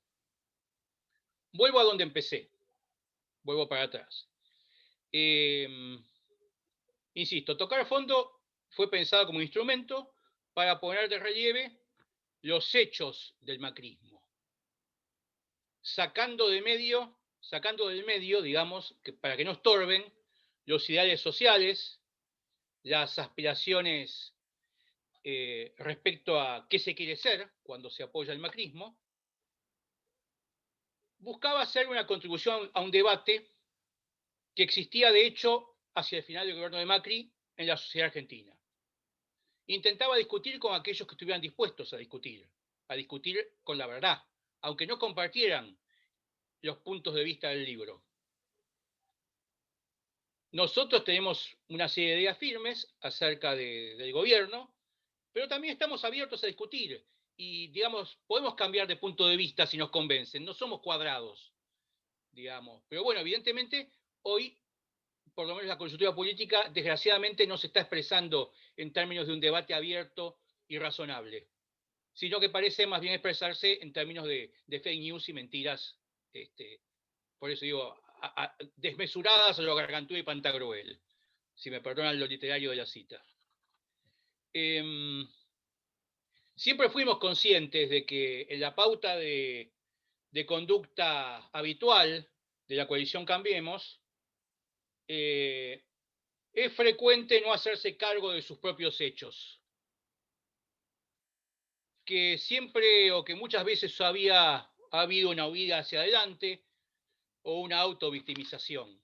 Vuelvo a donde empecé, vuelvo para atrás. Insisto, Tocar a Fondo fue pensado como instrumento para poner de relieve los hechos del macrismo, sacando del medio, digamos, para que no estorben los ideales sociales, las aspiraciones respecto a qué se quiere ser cuando se apoya el macrismo. Buscaba hacer una contribución a un debate que existía, de hecho, hacia el final del gobierno de Macri en la sociedad argentina. Intentaba discutir con aquellos que estuvieran dispuestos a discutir, a discutir con la verdad, aunque no compartieran los puntos de vista del libro. Nosotros tenemos una serie de ideas firmes acerca del gobierno, pero también estamos abiertos a discutir y, digamos, podemos cambiar de punto de vista si nos convencen, no somos cuadrados, digamos. Pero bueno, evidentemente, hoy, por lo menos la coyuntura política, desgraciadamente no se está expresando en términos de un debate abierto y razonable, sino que parece más bien expresarse en términos de fake news y mentiras, por eso digo, desmesuradas a lo Gargantúa y Pantagruel, si me perdonan lo literario de la cita. Siempre fuimos conscientes de que en la pauta de conducta habitual de la coalición Cambiemos, es frecuente no hacerse cargo de sus propios hechos. Que siempre o que muchas veces ha habido una huida hacia adelante o una autovictimización.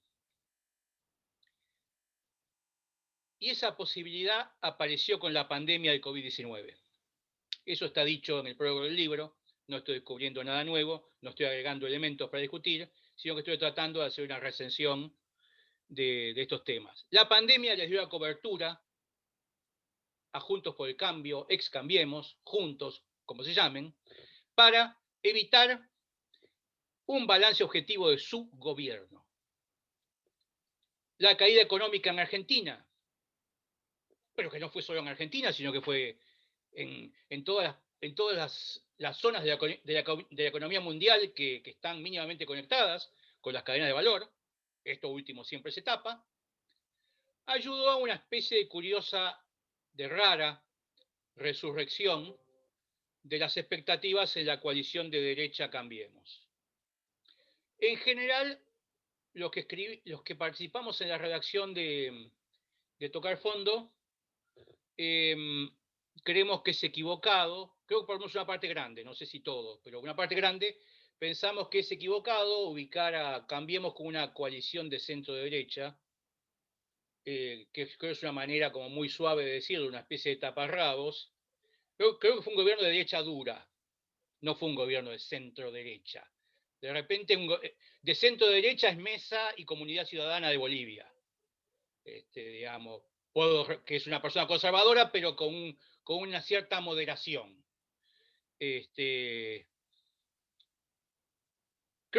Y esa posibilidad apareció con la pandemia del COVID-19. Eso está dicho en el prólogo del libro, no estoy descubriendo nada nuevo, no estoy agregando elementos para discutir, sino que estoy tratando de hacer una recensión de estos temas. La pandemia les dio la cobertura a Juntos por el Cambio, ex Cambiemos, Juntos, como se llamen, para evitar un balance objetivo de su gobierno. La caída económica en Argentina, pero que no fue solo en Argentina, sino que fue en todas las zonas de la economía mundial que están mínimamente conectadas con las cadenas de valor, esto último siempre se tapa, ayudó a una especie de curiosa, de rara resurrección de las expectativas en la coalición de derecha Cambiemos. En general, los que participamos en la redacción de Tocar Fondo, creemos que es equivocado, creo que por lo menos una parte grande, no sé si todo, pero una parte grande, pensamos que es equivocado ubicar a Cambiemos con una coalición de centro-derecha, que creo que es una manera como muy suave de decirlo, una especie de taparrabos. Creo que fue un gobierno de derecha dura, no fue un gobierno de centro-derecha. De repente, de centro-derecha es Mesa y Comunidad Ciudadana de Bolivia. Digamos, que es una persona conservadora, pero con una cierta moderación. Creo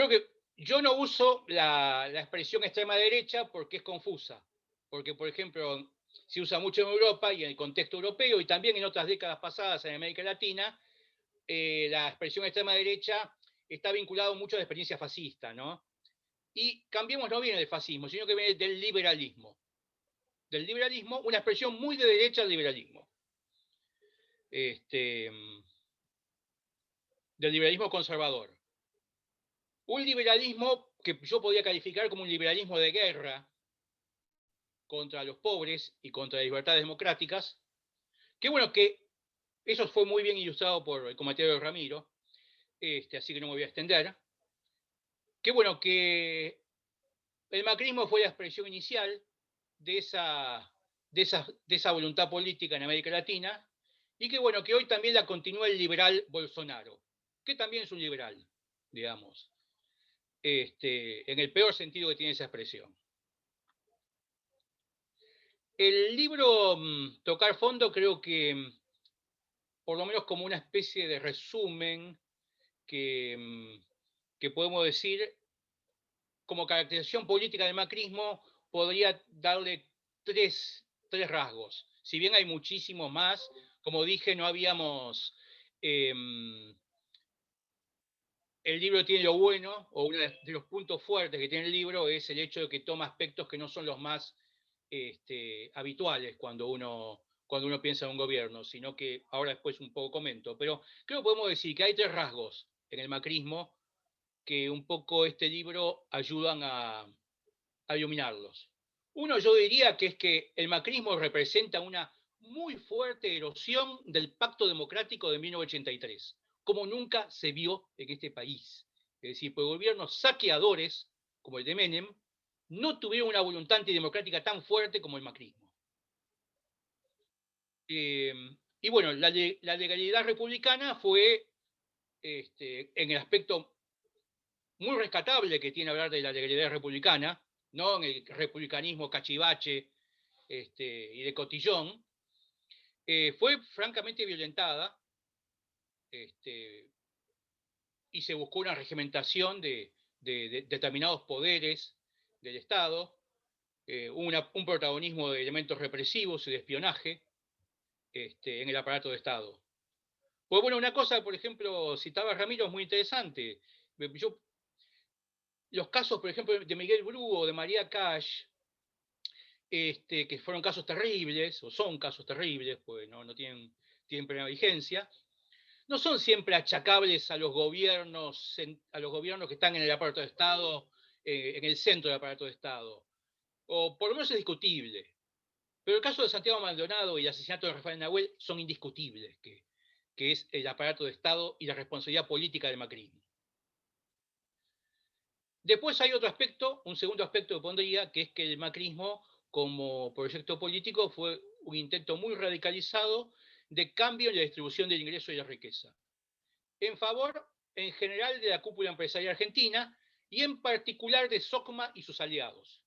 que yo no uso la expresión extrema derecha porque es confusa. Porque, por ejemplo, se usa mucho en Europa y en el contexto europeo y también en otras décadas pasadas en América Latina, la expresión extrema derecha está vinculada mucho a la experiencia fascista, ¿no? Y Cambiemos no viene del fascismo, sino que viene del liberalismo. Del liberalismo, una expresión muy de derecha al liberalismo. Del liberalismo conservador. Un liberalismo que yo podría calificar como un liberalismo de guerra contra los pobres y contra las libertades democráticas, que bueno, que eso fue muy bien ilustrado por el comisario Ramiro, así que no me voy a extender. Que bueno, que el macrismo fue la expresión inicial de esa voluntad política en América Latina, y que bueno, que hoy también la continúa el liberal Bolsonaro, que también es un liberal, digamos, en el peor sentido que tiene esa expresión. El libro Tocar Fondo creo que, por lo menos como una especie de resumen que podemos decir, como caracterización política del macrismo, podría darle tres rasgos. Si bien hay muchísimos más, como dije, no habíamos... el libro tiene lo bueno, o uno de los puntos fuertes que tiene el libro es el hecho de que toma aspectos que no son los más habituales cuando uno piensa en un gobierno, sino que ahora después un poco comento. Pero creo que podemos decir que hay tres rasgos en el macrismo que un poco este libro ayudan a iluminarlos. Uno, yo diría que es que el macrismo representa una muy fuerte erosión del Pacto Democrático de 1983, como nunca se vio en este país. Es decir, por gobiernos saqueadores, como el de Menem, no tuvieron una voluntad antidemocrática tan fuerte como el macrismo. Y bueno, la legalidad republicana fue en el aspecto muy rescatable que tiene hablar de la legalidad republicana, no en el republicanismo cachivache y de cotillón, fue francamente violentada y se buscó una regimentación de determinados poderes del Estado, un protagonismo de elementos represivos y de espionaje en el aparato de Estado. Pues bueno, una cosa, por ejemplo, citaba Ramiro, es muy interesante. Los casos, por ejemplo, de Miguel Bru o de María Cash, que fueron casos terribles, o son casos terribles, pues no tienen plena vigencia, no son siempre achacables a los gobiernos que están en el aparato de Estado, en el centro del aparato de Estado. O por lo menos es discutible. Pero el caso de Santiago Maldonado y el asesinato de Rafael Nahuel son indiscutibles, que es el aparato de Estado y la responsabilidad política del macrismo. Después hay otro aspecto, un segundo aspecto que pondría, que es que el macrismo como proyecto político fue un intento muy radicalizado de cambio en la distribución del ingreso y la riqueza, en favor, en general, de la cúpula empresarial argentina y en particular de SOCMA y sus aliados.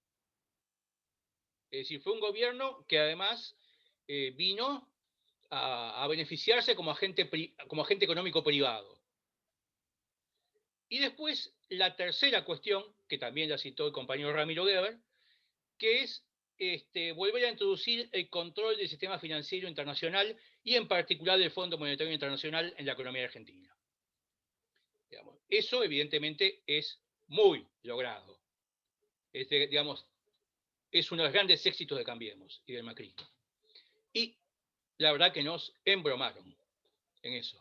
Es decir, fue un gobierno que además vino a beneficiarse como agente económico privado. Y después, la tercera cuestión, que también la citó el compañero Ramiro Geber, que es volver a introducir el control del sistema financiero internacional y en particular del Fondo Monetario Internacional en la economía argentina. Digamos, eso evidentemente es muy logrado. Es uno de los grandes éxitos de Cambiemos y del macrismo. Y la verdad que nos embromaron en eso.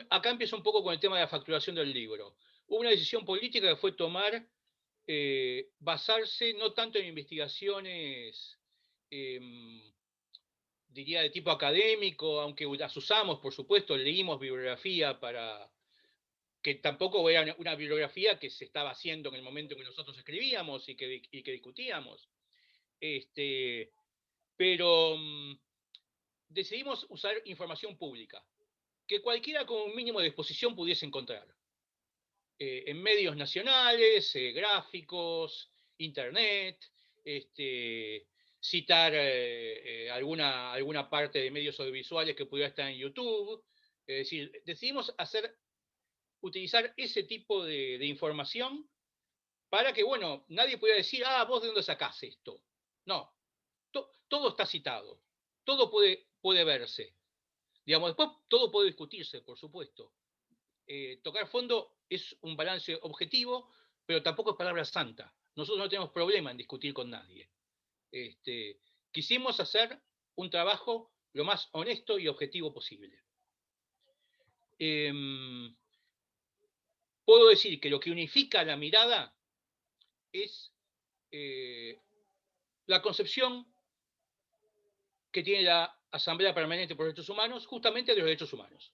Acá empiezo un poco con el tema de la facturación del libro. Hubo una decisión política que fue basarse no tanto en investigaciones, diría, de tipo académico, aunque las usamos, por supuesto, leímos bibliografía que tampoco era una bibliografía que se estaba haciendo en el momento en que nosotros escribíamos y que discutíamos. Pero decidimos usar información pública, que cualquiera con un mínimo de exposición pudiese encontrar. En medios nacionales, gráficos, internet, citar alguna parte de medios audiovisuales que pudiera estar en YouTube. Es decir, decidimos utilizar ese tipo de información para que, bueno, nadie pudiera decir, ¿vos de dónde sacás esto? No, todo está citado, todo puede verse. Digamos, después todo puede discutirse, por supuesto. Tocar fondo es un balance objetivo, pero tampoco es palabra santa. Nosotros no tenemos problema en discutir con nadie. Quisimos hacer un trabajo lo más honesto y objetivo posible. Puedo decir que lo que unifica la mirada es la concepción que tiene la Asamblea Permanente por Derechos Humanos, justamente de los derechos humanos.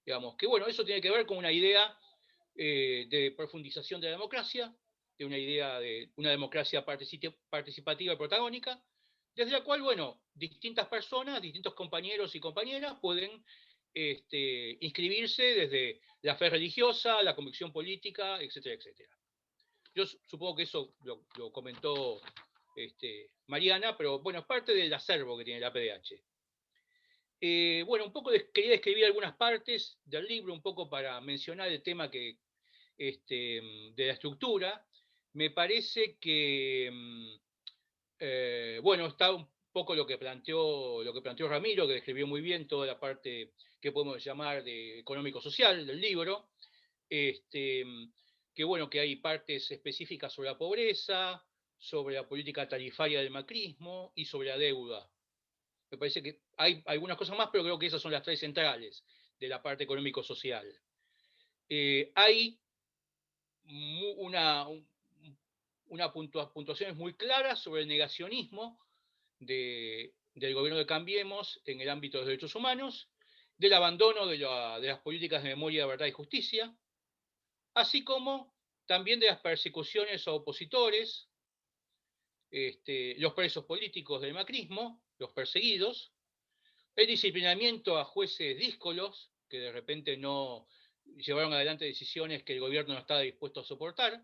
Digamos que, bueno, eso tiene que ver con una idea de profundización de la democracia, de una idea de una democracia participativa y protagónica, desde la cual, bueno, distintas personas, distintos compañeros y compañeras pueden inscribirse desde la fe religiosa, la convicción política, etcétera, etcétera. Yo supongo que eso lo comentó Mariana, pero bueno, es parte del acervo que tiene la PDH. Bueno, un poco quería describir algunas partes del libro, un poco para mencionar el tema de la estructura. Me parece que, bueno, está un poco lo que planteó Ramiro, que describió muy bien toda la parte que podemos llamar de económico-social del libro. Que bueno, que hay partes específicas sobre la pobreza, sobre la política tarifaria del macrismo y sobre la deuda. Me parece que hay algunas cosas más, pero creo que esas son las tres centrales de la parte económico-social. Hay puntuaciones muy claras sobre el negacionismo del gobierno de Cambiemos en el ámbito de los derechos humanos, del abandono de las políticas de memoria, verdad y justicia, así como también de las persecuciones a opositores, los presos políticos del macrismo, los perseguidos, el disciplinamiento a jueces díscolos, que de repente no llevaron adelante decisiones que el gobierno no estaba dispuesto a soportar,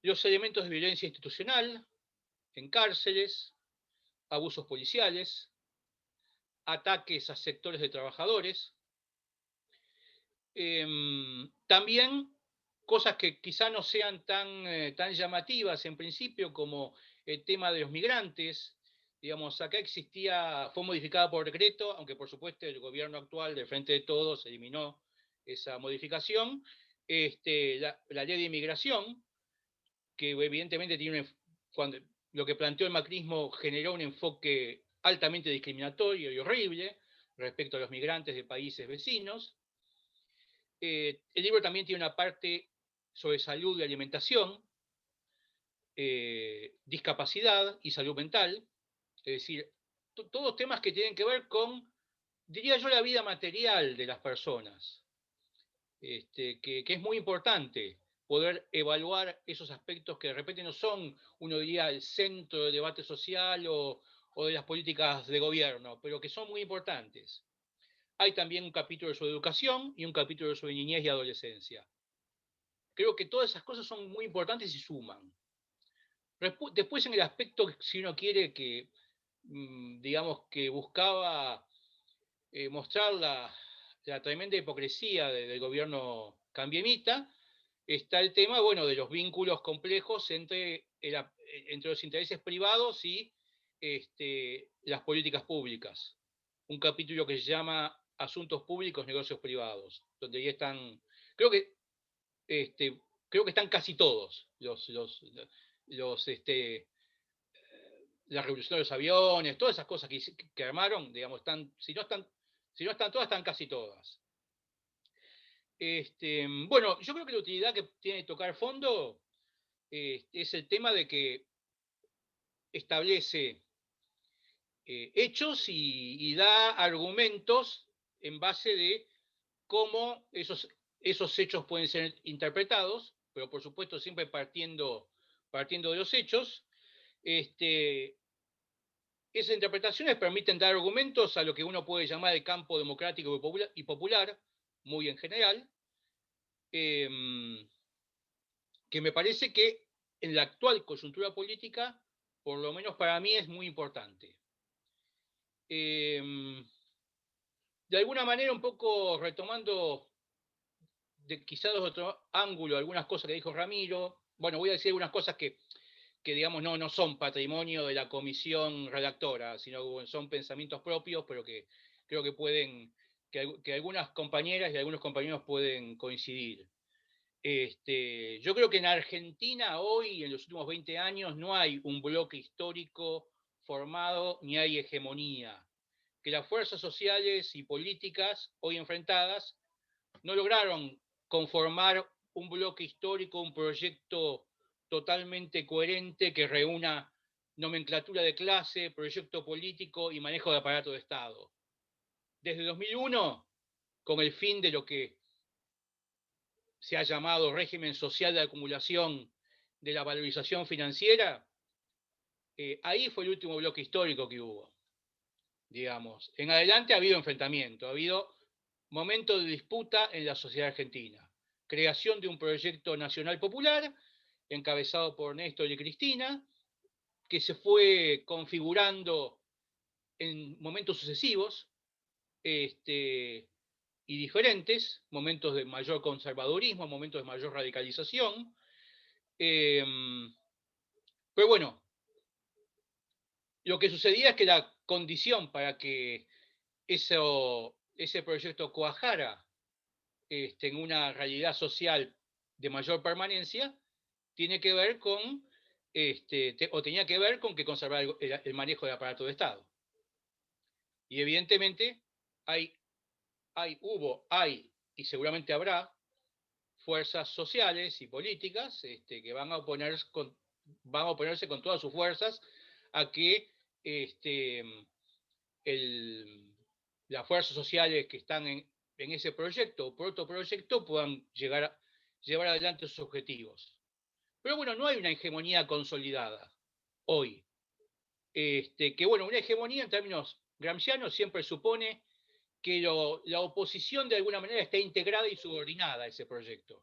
los elementos de violencia institucional en cárceles, abusos policiales, ataques a sectores de trabajadores, también cosas que quizá no sean tan llamativas en principio como el tema de los migrantes. Digamos, acá fue modificada por decreto, aunque por supuesto el gobierno actual del Frente de Todos eliminó esa modificación. La ley de inmigración, que evidentemente cuando lo que planteó el macrismo generó un enfoque altamente discriminatorio y horrible respecto a los migrantes de países vecinos. El libro también tiene una parte sobre salud y alimentación, discapacidad y salud mental, es decir, todos temas que tienen que ver con, diría yo, la vida material de las personas, que es muy importante poder evaluar esos aspectos que de repente no son, uno diría, el centro del debate social o de las políticas de gobierno, pero que son muy importantes. Hay también un capítulo sobre educación y un capítulo sobre niñez y adolescencia. Creo que todas esas cosas son muy importantes y suman. Después en el aspecto, si uno quiere, que digamos que buscaba mostrar la tremenda hipocresía del gobierno cambiemita, está el tema, bueno, de los vínculos complejos entre los intereses privados y las políticas públicas. Un capítulo que se llama Asuntos Públicos, Negocios Privados, donde ya están, creo que están casi todos la revolución de los aviones, todas esas cosas que armaron, digamos, si no están todas, están casi todas. Bueno, yo creo que la utilidad que tiene tocar fondo es el tema de que establece hechos y da argumentos en base de cómo esos hechos pueden ser interpretados, pero por supuesto siempre partiendo de los hechos. Esas interpretaciones permiten dar argumentos a lo que uno puede llamar el campo democrático y popular, muy en general, que me parece que en la actual coyuntura política, por lo menos para mí, es muy importante. De alguna manera, un poco retomando quizás de otro ángulo algunas cosas que dijo Ramiro, bueno, voy a decir algunas cosas que digamos no son patrimonio de la comisión redactora, sino son pensamientos propios, pero que creo que que algunas compañeras y algunos compañeros pueden coincidir. Yo creo que en Argentina hoy, en los últimos 20 años, no hay un bloque histórico formado ni hay hegemonía. Que las fuerzas sociales y políticas hoy enfrentadas no lograron conformar un bloque histórico, un proyecto totalmente coherente que reúna nomenclatura de clase, proyecto político y manejo de aparato de Estado. Desde 2001, con el fin de lo que se ha llamado régimen social de acumulación de la valorización financiera, ahí fue el último bloque histórico que hubo. Digamos, en adelante ha habido enfrentamiento, ha habido momentos de disputa en la sociedad argentina. Creación de un proyecto nacional popular, encabezado por Néstor y Cristina, que se fue configurando en momentos sucesivos y diferentes, momentos de mayor conservadurismo, momentos de mayor radicalización. Pero bueno, lo que sucedía es que la condición para que ese proyecto cuajara en una realidad social de mayor permanencia, tiene que ver con, tenía que ver con que conservar el manejo del aparato de Estado. Y evidentemente hay y seguramente habrá fuerzas sociales y políticas que van a oponerse con todas sus fuerzas a que las fuerzas sociales que están en ese proyecto o protoproyecto puedan llevar adelante sus objetivos. Pero bueno, no hay una hegemonía consolidada hoy. Que bueno, una hegemonía en términos gramsciano siempre supone que la oposición de alguna manera está integrada y subordinada a ese proyecto.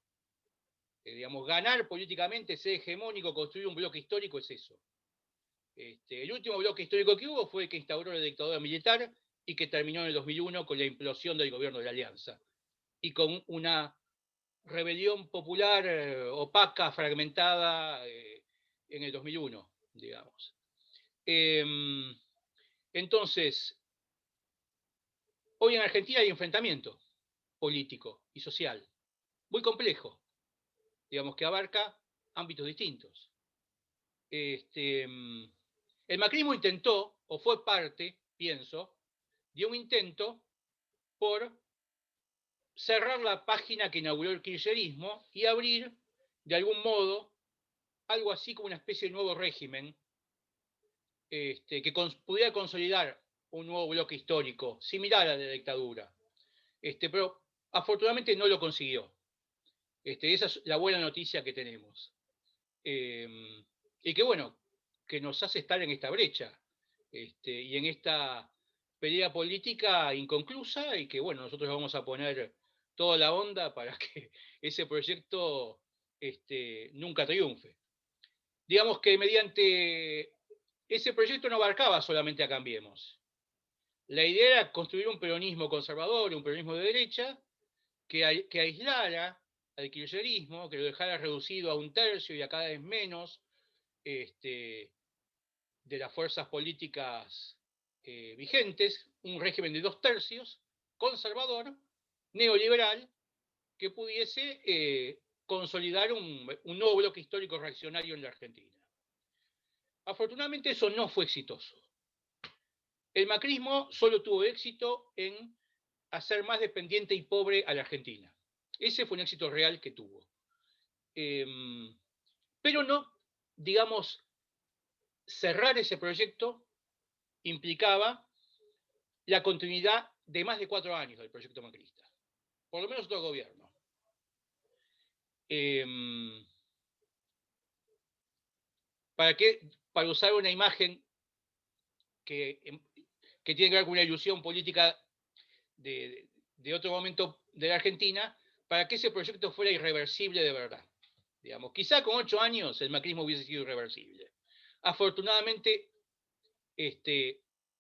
Digamos, ganar políticamente, ser hegemónico, construir un bloque histórico es eso. El último bloque histórico que hubo fue el que instauró la dictadura militar y que terminó en el 2001 con la implosión del gobierno de la Alianza y con una rebelión popular opaca, fragmentada en el 2001, digamos. Entonces, hoy en Argentina hay enfrentamiento político y social muy complejo, digamos, que abarca ámbitos distintos. El macrismo intentó, o fue parte, pienso, de un intento por cerrar la página que inauguró el kirchnerismo y abrir, de algún modo, algo así como una especie de nuevo régimen que pudiera consolidar un nuevo bloque histórico, similar a la dictadura. Pero afortunadamente no lo consiguió. Esa es la buena noticia que tenemos. Y que bueno, que nos hace estar en esta brecha y en esta pelea política inconclusa y que bueno, nosotros vamos a poner toda la onda para que ese proyecto nunca triunfe. Digamos que mediante ese proyecto no abarcaba solamente a Cambiemos. La idea era construir un peronismo conservador, un peronismo de derecha, que aislara al kirchnerismo, que lo dejara reducido a 1/3 y a cada vez menos de las fuerzas políticas vigentes, un régimen de 2/3, conservador, neoliberal, que pudiese consolidar un nuevo bloque histórico reaccionario en la Argentina. Afortunadamente eso no fue exitoso. El macrismo solo tuvo éxito en hacer más dependiente y pobre a la Argentina. Ese fue un éxito real que tuvo. Pero no, digamos, cerrar ese proyecto implicaba la continuidad de más de 4 años del proyecto macrista, por lo menos otro gobierno. Para usar una imagen que tiene que ver con una ilusión política de otro momento de la Argentina, para que ese proyecto fuera irreversible de verdad. Digamos, quizá con 8 años el macrismo hubiese sido irreversible. Afortunadamente,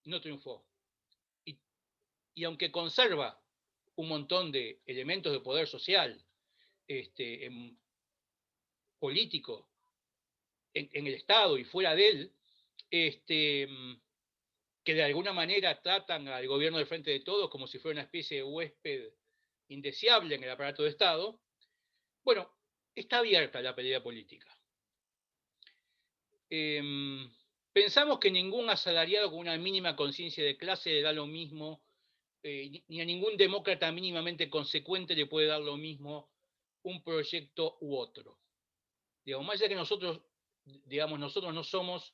no triunfó. Y aunque conserva un montón de elementos de poder social, político, en el Estado y fuera de él, que de alguna manera tratan al gobierno del Frente de Todos como si fuera una especie de huésped indeseable en el aparato de Estado, bueno, está abierta la pelea política. Pensamos que ningún asalariado con una mínima conciencia de clase le da lo mismo, ni a ningún demócrata mínimamente consecuente le puede dar lo mismo un proyecto u otro. Digamos, más allá que nosotros no somos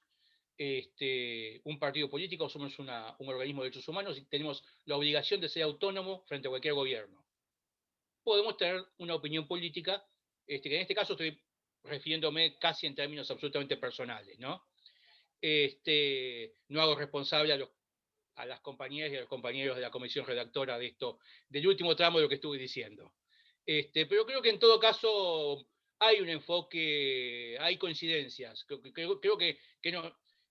un partido político, somos un organismo de derechos humanos y tenemos la obligación de ser autónomo frente a cualquier gobierno. Podemos tener una opinión política, que en este caso estoy refiriéndome casi en términos absolutamente personales, ¿no? No hago responsable a las compañeras y a los compañeros de la comisión redactora de esto, del último tramo de lo que estuve diciendo. Pero creo que en todo caso hay un enfoque, hay coincidencias. Creo que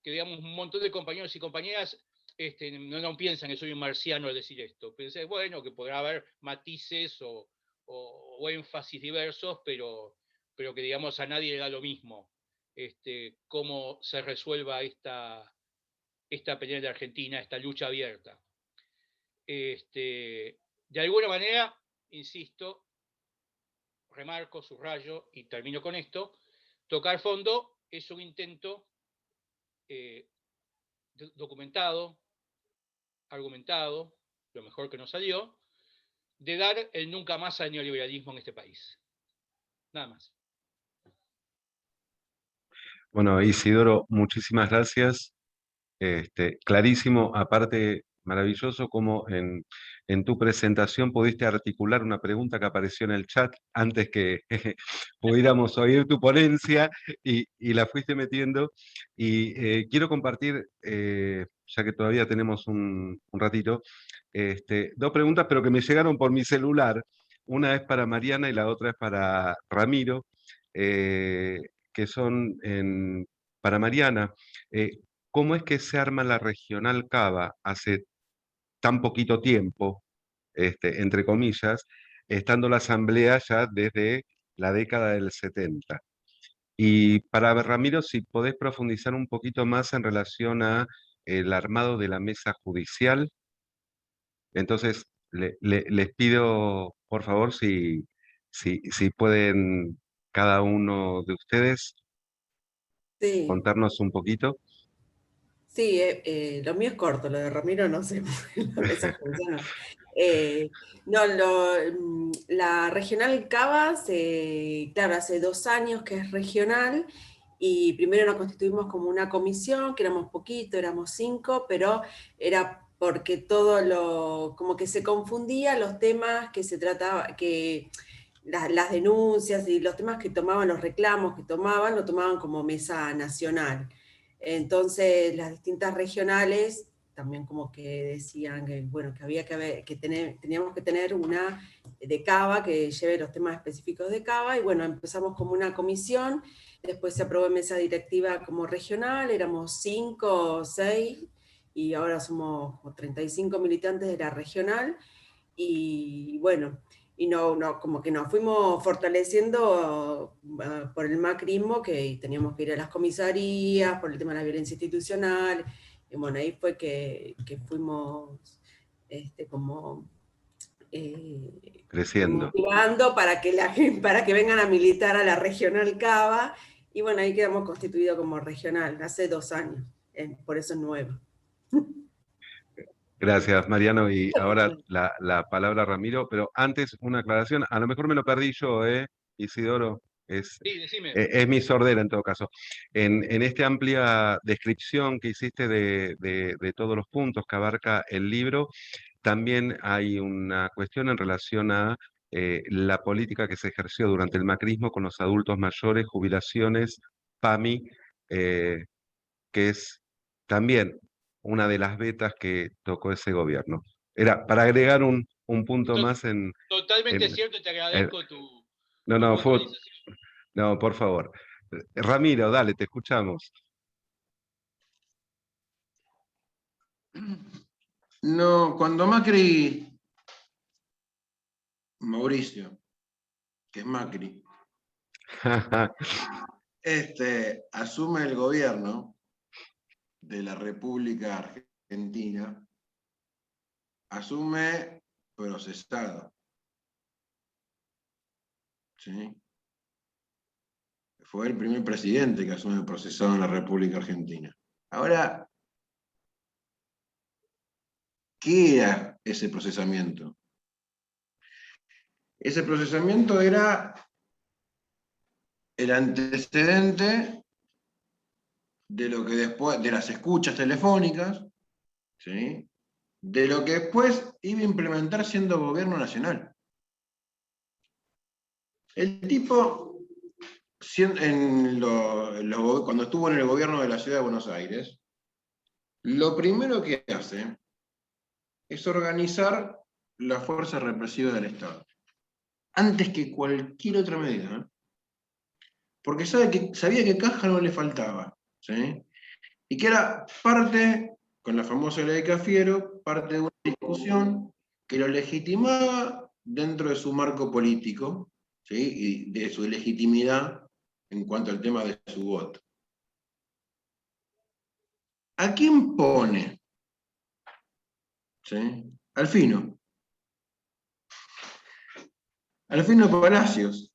digamos, un montón de compañeros y compañeras no piensan que soy un marciano al decir esto. Pensé, bueno, que podrá haber matices o énfasis diversos, pero que, digamos, a nadie le da lo mismo cómo se resuelva esta pelea de Argentina, esta lucha abierta. De alguna manera, insisto, remarco, subrayo y termino con esto, tocar fondo es un intento documentado, argumentado, lo mejor que nos salió, de dar el nunca más al neoliberalismo en este país. Nada más. Bueno, Isidoro, muchísimas gracias. Clarísimo, aparte maravilloso cómo en tu presentación pudiste articular una pregunta que apareció en el chat antes que pudiéramos oír tu ponencia y la fuiste metiendo. Y quiero compartir, ya que todavía tenemos un ratito, dos preguntas, pero que me llegaron por mi celular. Una es para Mariana y la otra es para Ramiro, eh, que son para Mariana. ¿Cómo es que se arma la Regional Cava hace tan poquito tiempo, entre comillas, estando la asamblea ya desde la década del 70? Y para Ramiro, si podés profundizar un poquito más en relación a el armado de la mesa judicial. Entonces, les pido, por favor, si pueden cada uno de ustedes Sí, contarnos un poquito. sí, lo mío es corto, lo de Ramiro no sé, la mesa judicial no. No, la regional Cava, claro, hace 2 años que es regional, y primero nos constituimos como una comisión, que éramos poquito, éramos 5, pero era porque como que se confundía los temas que se trataba, que las denuncias y los temas que tomaban, los reclamos que tomaban, lo tomaban como mesa nacional. Entonces, las distintas regionales también como que decían que, bueno, que había teníamos que tener una de Cava que lleve los temas específicos de Cava, y bueno, empezamos como una comisión, después se aprobó en mesa directiva como regional, éramos 5 o 6, y ahora somos 35 militantes de la regional, y bueno, y como que nos fuimos fortaleciendo por el macrismo, que teníamos que ir a las comisarías, por el tema de la violencia institucional, y bueno, ahí fue que fuimos como Creciendo. motivando para que, para que vengan a militar a la regional Cava, y bueno, ahí quedamos constituidos como regional, hace 2 años, por eso es nuevo. Gracias, Mariano. Y ahora la palabra a Ramiro, pero antes una aclaración. A lo mejor me lo perdí yo, Isidoro. Es, Sí, decime. es mi sordera en todo caso. En esta amplia descripción que hiciste de todos los puntos que abarca el libro, también hay una cuestión en relación a la política que se ejerció durante el macrismo con los adultos mayores, jubilaciones, PAMI, eh, que es también una de las vetas que tocó ese gobierno. Era para agregar un punto To- más Totalmente en- cierto, te en- agradezco tu, no, tu no, puntualización. no, por favor. Ramiro, dale, te escuchamos. No, cuando Macri, Mauricio, que es Macri, asume el gobierno de la República Argentina, asume procesado. ¿Sí? Fue el primer presidente que asume procesado en la República Argentina. Ahora, ¿qué era ese procesamiento? Ese procesamiento era el antecedente de lo que después, de las escuchas telefónicas, ¿sí? De lo que después iba a implementar siendo gobierno nacional. El tipo, cuando estuvo en el gobierno de la ciudad de Buenos Aires, lo primero que hace es organizar la fuerza represiva del Estado, antes que cualquier otra medida, ¿eh? Porque sabía que caja no le faltaba, ¿sí? Y que era parte, con la famosa ley de Cafiero, parte de una discusión que lo legitimaba dentro de su marco político, ¿sí? Y de su legitimidad en cuanto al tema de su voto. ¿A quién pone? ¿Sí? Alfino. Alfino Palacios.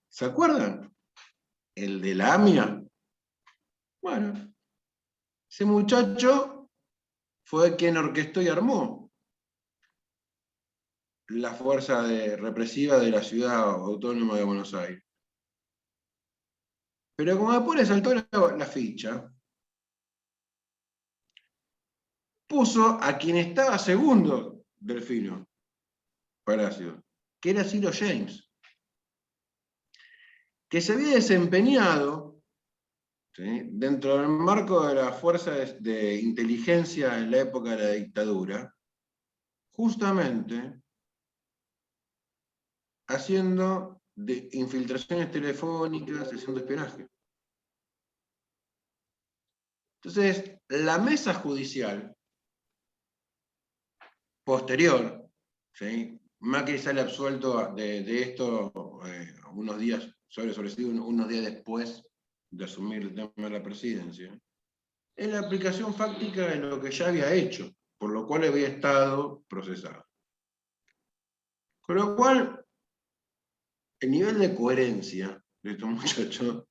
¿Se acuerdan? El de la AMIA. Bueno, ese muchacho fue quien orquestó y armó la fuerza represiva de la ciudad autónoma de Buenos Aires. Pero como después le saltó la ficha, puso a quien estaba segundo Delfino Palacio, que era Ciro James, que se había desempeñado, ¿sí?, dentro del marco de las fuerzas de inteligencia en la época de la dictadura, justamente haciendo de infiltraciones telefónicas, haciendo espionaje. Entonces, la mesa judicial posterior, ¿sí?, Macri sale absuelto de esto unos días, unos días después de asumir el tema de la presidencia, es la aplicación fáctica de lo que ya había hecho, por lo cual había estado procesado. Con lo cual, el nivel de coherencia de estos muchachos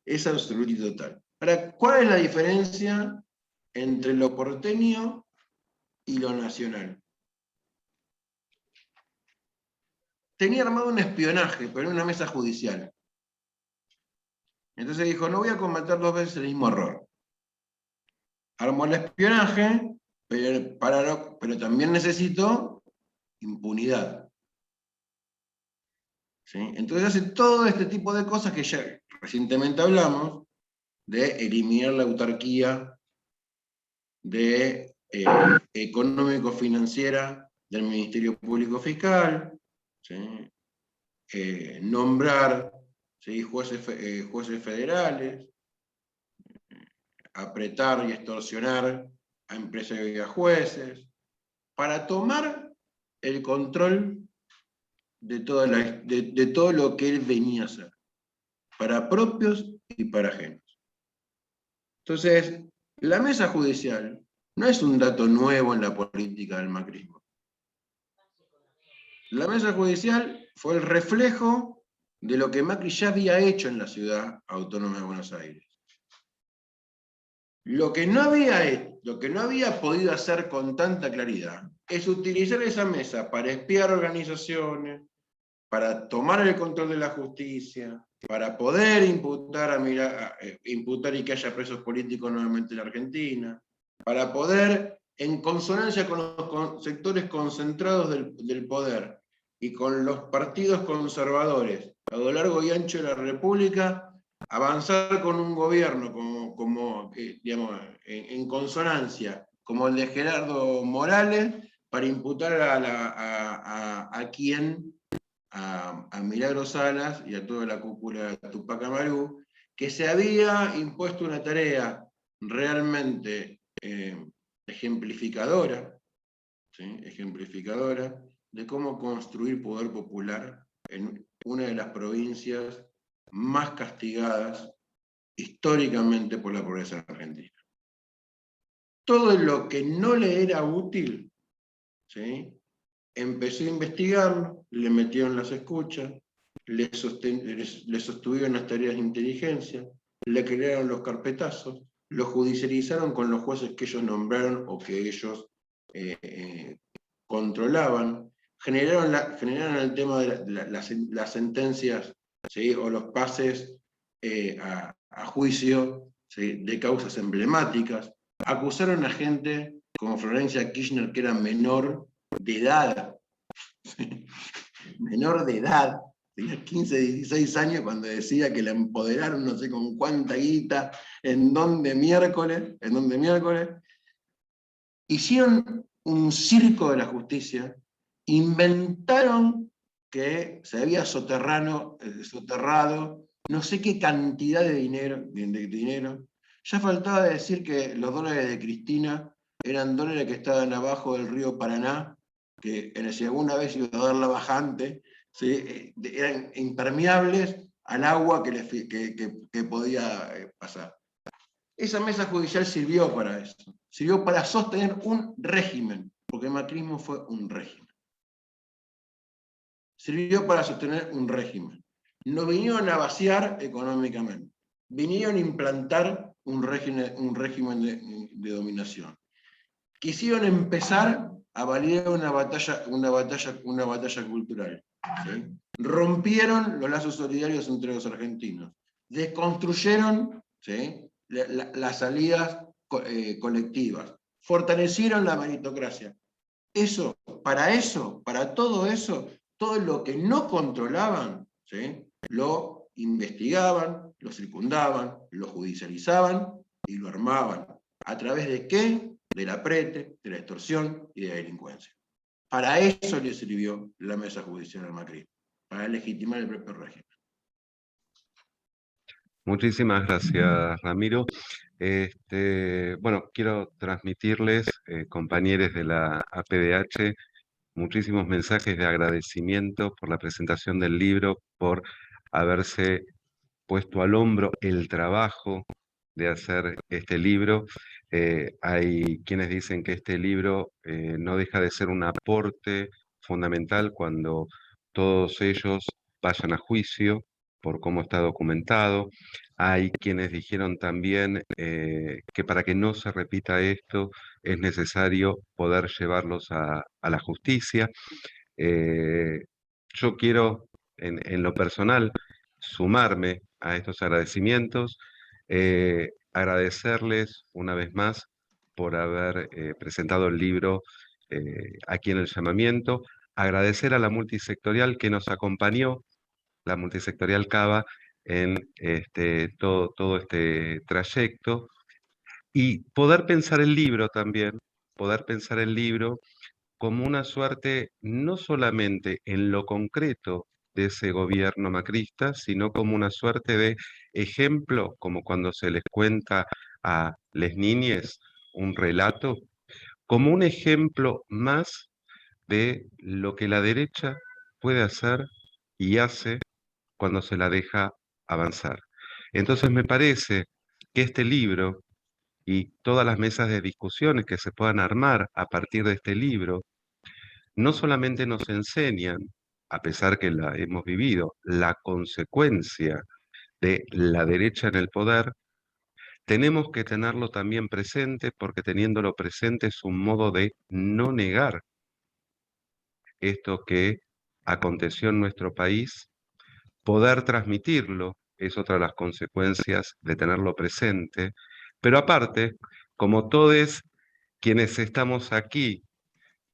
es absoluto y total. Ahora, ¿cuál es la diferencia entre lo porteño y lo nacional? Tenía armado un espionaje, pero en una mesa judicial. Entonces dijo, no voy a cometer 2 veces el mismo error. Armó el espionaje, pero también necesito impunidad. ¿Sí? Entonces hace todo este tipo de cosas que ya recientemente hablamos, de eliminar la autarquía de económico-financiera del Ministerio Público Fiscal, ¿sí?, nombrar, ¿sí?, jueces federales, apretar y extorsionar a empresarios y a jueces, para tomar el control de todo lo que él venía a hacer, para propios y para ajenos. Entonces, la mesa judicial no es un dato nuevo en la política del macrismo. La mesa judicial fue el reflejo de lo que Macri ya había hecho en la ciudad autónoma de Buenos Aires. Lo que no había podido hacer con tanta claridad es utilizar esa mesa para espiar organizaciones, para tomar el control de la justicia, para poder imputar y que haya presos políticos nuevamente en la Argentina, para poder, en consonancia con los sectores concentrados del poder y con los partidos conservadores a lo largo y ancho de la República, avanzar con un gobierno digamos, en consonancia, como el de Gerardo Morales, para imputar a Milagro Salas y a toda la cúpula de Tupac Amaru, que se había impuesto una tarea realmente ejemplificadora, ¿sí?, ejemplificadora de cómo construir poder popular en una de las provincias más castigadas históricamente por la pobreza argentina. Todo lo que no le era útil, ¿sí?, empezó a investigarlo, le metieron las escuchas, le sostuvieron las tareas de inteligencia, le crearon los carpetazos, lo judicializaron con los jueces que ellos nombraron o que ellos controlaban, generaron el tema de las sentencias, ¿sí?, o los pases a juicio, ¿sí?, de causas emblemáticas, acusaron a gente como Florencia Kirchner, que era menor de edad, menor de edad, tenía 15, 16 años cuando decía que la empoderaron no sé con cuánta guita, en donde miércoles, hicieron un circo de la justicia, inventaron que se había soterrado no sé qué cantidad de dinero. Ya faltaba decir que los dólares de Cristina eran dólares que estaban abajo del río Paraná, que si alguna vez iba a dar la bajante, ¿sí?, eran impermeables al agua que podía pasar. Esa mesa judicial sirvió para eso, sirvió para sostener un régimen, porque el macrismo fue un régimen. Sirvió para sostener un régimen. No vinieron a vaciar económicamente, vinieron a implantar un régimen de dominación. Quisieron empezar a validar una batalla cultural, ¿sí? Rompieron los lazos solidarios entre los argentinos, desconstruyeron, ¿sí?, las salidas colectivas, fortalecieron la meritocracia. Para todo eso, todo lo que no controlaban, ¿sí?, lo investigaban, lo circundaban, lo judicializaban y lo armaban. ¿A través de qué? Del aprete, de la extorsión y de la delincuencia. Para eso le sirvió la mesa judicial al macrismo, para legitimar el propio régimen. Muchísimas gracias, Ramiro. Bueno, quiero transmitirles, compañeros de la APDH, muchísimos mensajes de agradecimiento por la presentación del libro, por haberse puesto al hombro el trabajo de hacer este libro. Hay quienes dicen que este libro no deja de ser un aporte fundamental cuando todos ellos vayan a juicio por cómo está documentado. Hay quienes dijeron también que para que no se repita esto es necesario poder llevarlos a la justicia. Eh, yo quiero, en lo personal, sumarme a estos agradecimientos, agradecerles una vez más por haber presentado el libro aquí en el llamamiento, agradecer a la multisectorial que nos acompañó, la multisectorial Cava, en todo este trayecto, y poder pensar el libro también, poder pensar el libro como una suerte no solamente en lo concreto de ese gobierno macrista, sino como una suerte de ejemplo, como cuando se les cuenta a les niñes un relato, como un ejemplo más de lo que la derecha puede hacer y hace cuando se la deja avanzar. Entonces me parece que este libro y todas las mesas de discusiones que se puedan armar a partir de este libro, no solamente nos enseñan, a pesar que la hemos vivido, la consecuencia de la derecha en el poder, tenemos que tenerlo también presente, porque teniéndolo presente es un modo de no negar esto que aconteció en nuestro país, poder transmitirlo es otra de las consecuencias de tenerlo presente, pero aparte, como todos quienes estamos aquí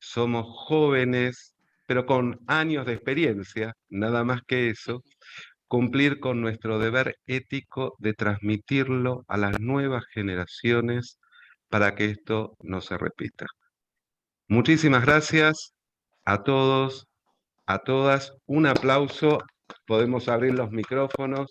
somos jóvenes, pero con años de experiencia, nada más que eso, cumplir con nuestro deber ético de transmitirlo a las nuevas generaciones para que esto no se repita. Muchísimas gracias a todos, a todas. Un aplauso. Podemos abrir los micrófonos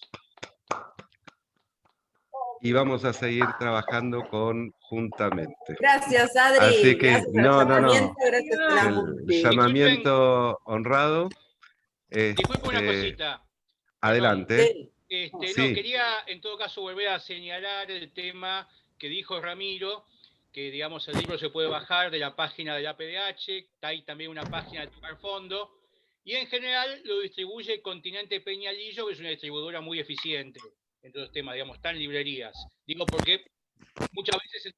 y vamos a seguir trabajando conjuntamente. Gracias, Adri. Así que, gracias al llamamiento, gracias a la el multi. llamamiento honrado. Disculpe una cosita. Adelante. No, Sí. quería en todo caso volver a señalar el tema que dijo Ramiro, que digamos el libro se puede bajar de la página de la APDH, hay también una página de Tocar Fondo, y en general lo distribuye Continente Peñalillo, que es una distribuidora muy eficiente en todos los temas, digamos, está en librerías. Digo porque muchas veces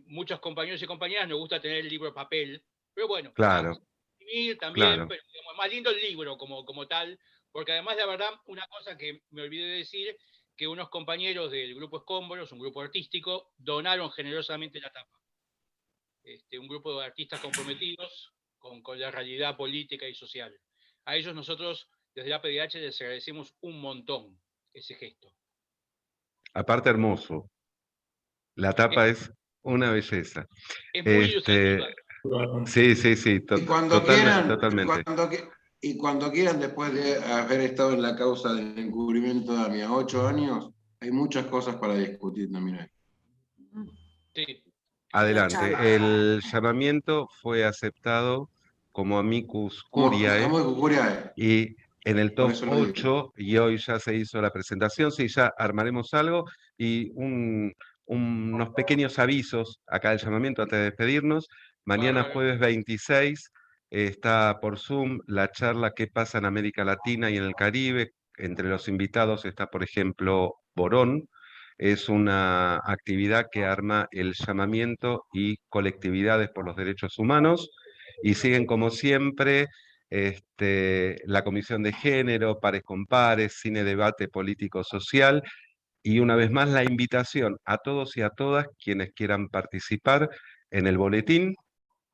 muchos compañeros y compañeras nos gusta tener el libro papel, pero bueno, Claro. También, Claro. pero digamos, más lindo el libro como tal, porque además, la verdad, una cosa que me olvidé de decir, que unos compañeros del grupo Escómbolos, un grupo artístico, donaron generosamente la tapa. Un grupo de artistas comprometidos con la realidad política y social. A ellos nosotros, desde la PDH, les agradecemos un montón ese gesto. Aparte hermoso. La tapa es una belleza. Es muy ilustrativa. Sí. Y cuando quieran, totalmente. Y cuando quieran, después de haber estado en la causa del encubrimiento de AMIA 8 años, hay muchas cosas para discutir también ahí. Sí. Adelante. El llamamiento fue aceptado como amicus curiae y en el top 8, y hoy ya se hizo la presentación, sí, ya armaremos algo y unos pequeños avisos acá del llamamiento antes de despedirnos. Mañana jueves 26 está por Zoom la charla ¿Qué pasa en América Latina y en el Caribe? Entre los invitados está, por ejemplo, Borón. Es una actividad que arma el llamamiento y colectividades por los derechos humanos, y siguen como siempre la Comisión de Género, Pares con Pares, Cine Debate Político Social Y una vez más la invitación a todos y a todas quienes quieran participar en el boletín,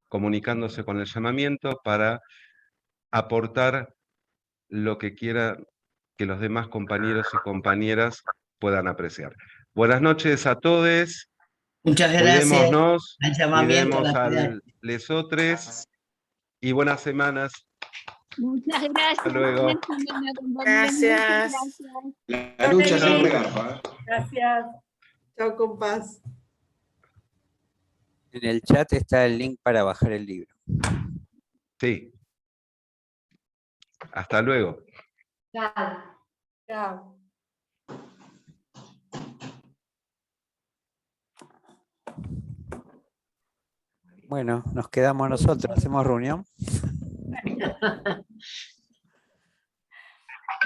comunicándose con el llamamiento para aportar lo que quiera que los demás compañeros y compañeras puedan apreciar. Buenas noches a todos. Muchas gracias Cuidémonos, al llamamiento a cuidemos la ciudad. a lesotres y buenas semanas. Muchas gracias. Hasta luego. Buena semana, compañeros. Gracias. Muchas gracias. La lucha Chao, siempre Nelly. garpa. Gracias. Chao, compás. En el chat está el link para bajar el libro. Sí. Hasta luego. Chao. Bueno, nos quedamos nosotros. ¿Hacemos reunión?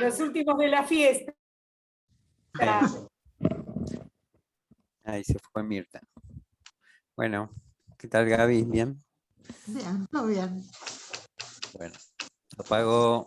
Los últimos de la fiesta. Ahí se fue Mirta. Bueno, ¿qué tal, Gaby? ¿Bien? Bien, todo bien. Bueno, apago.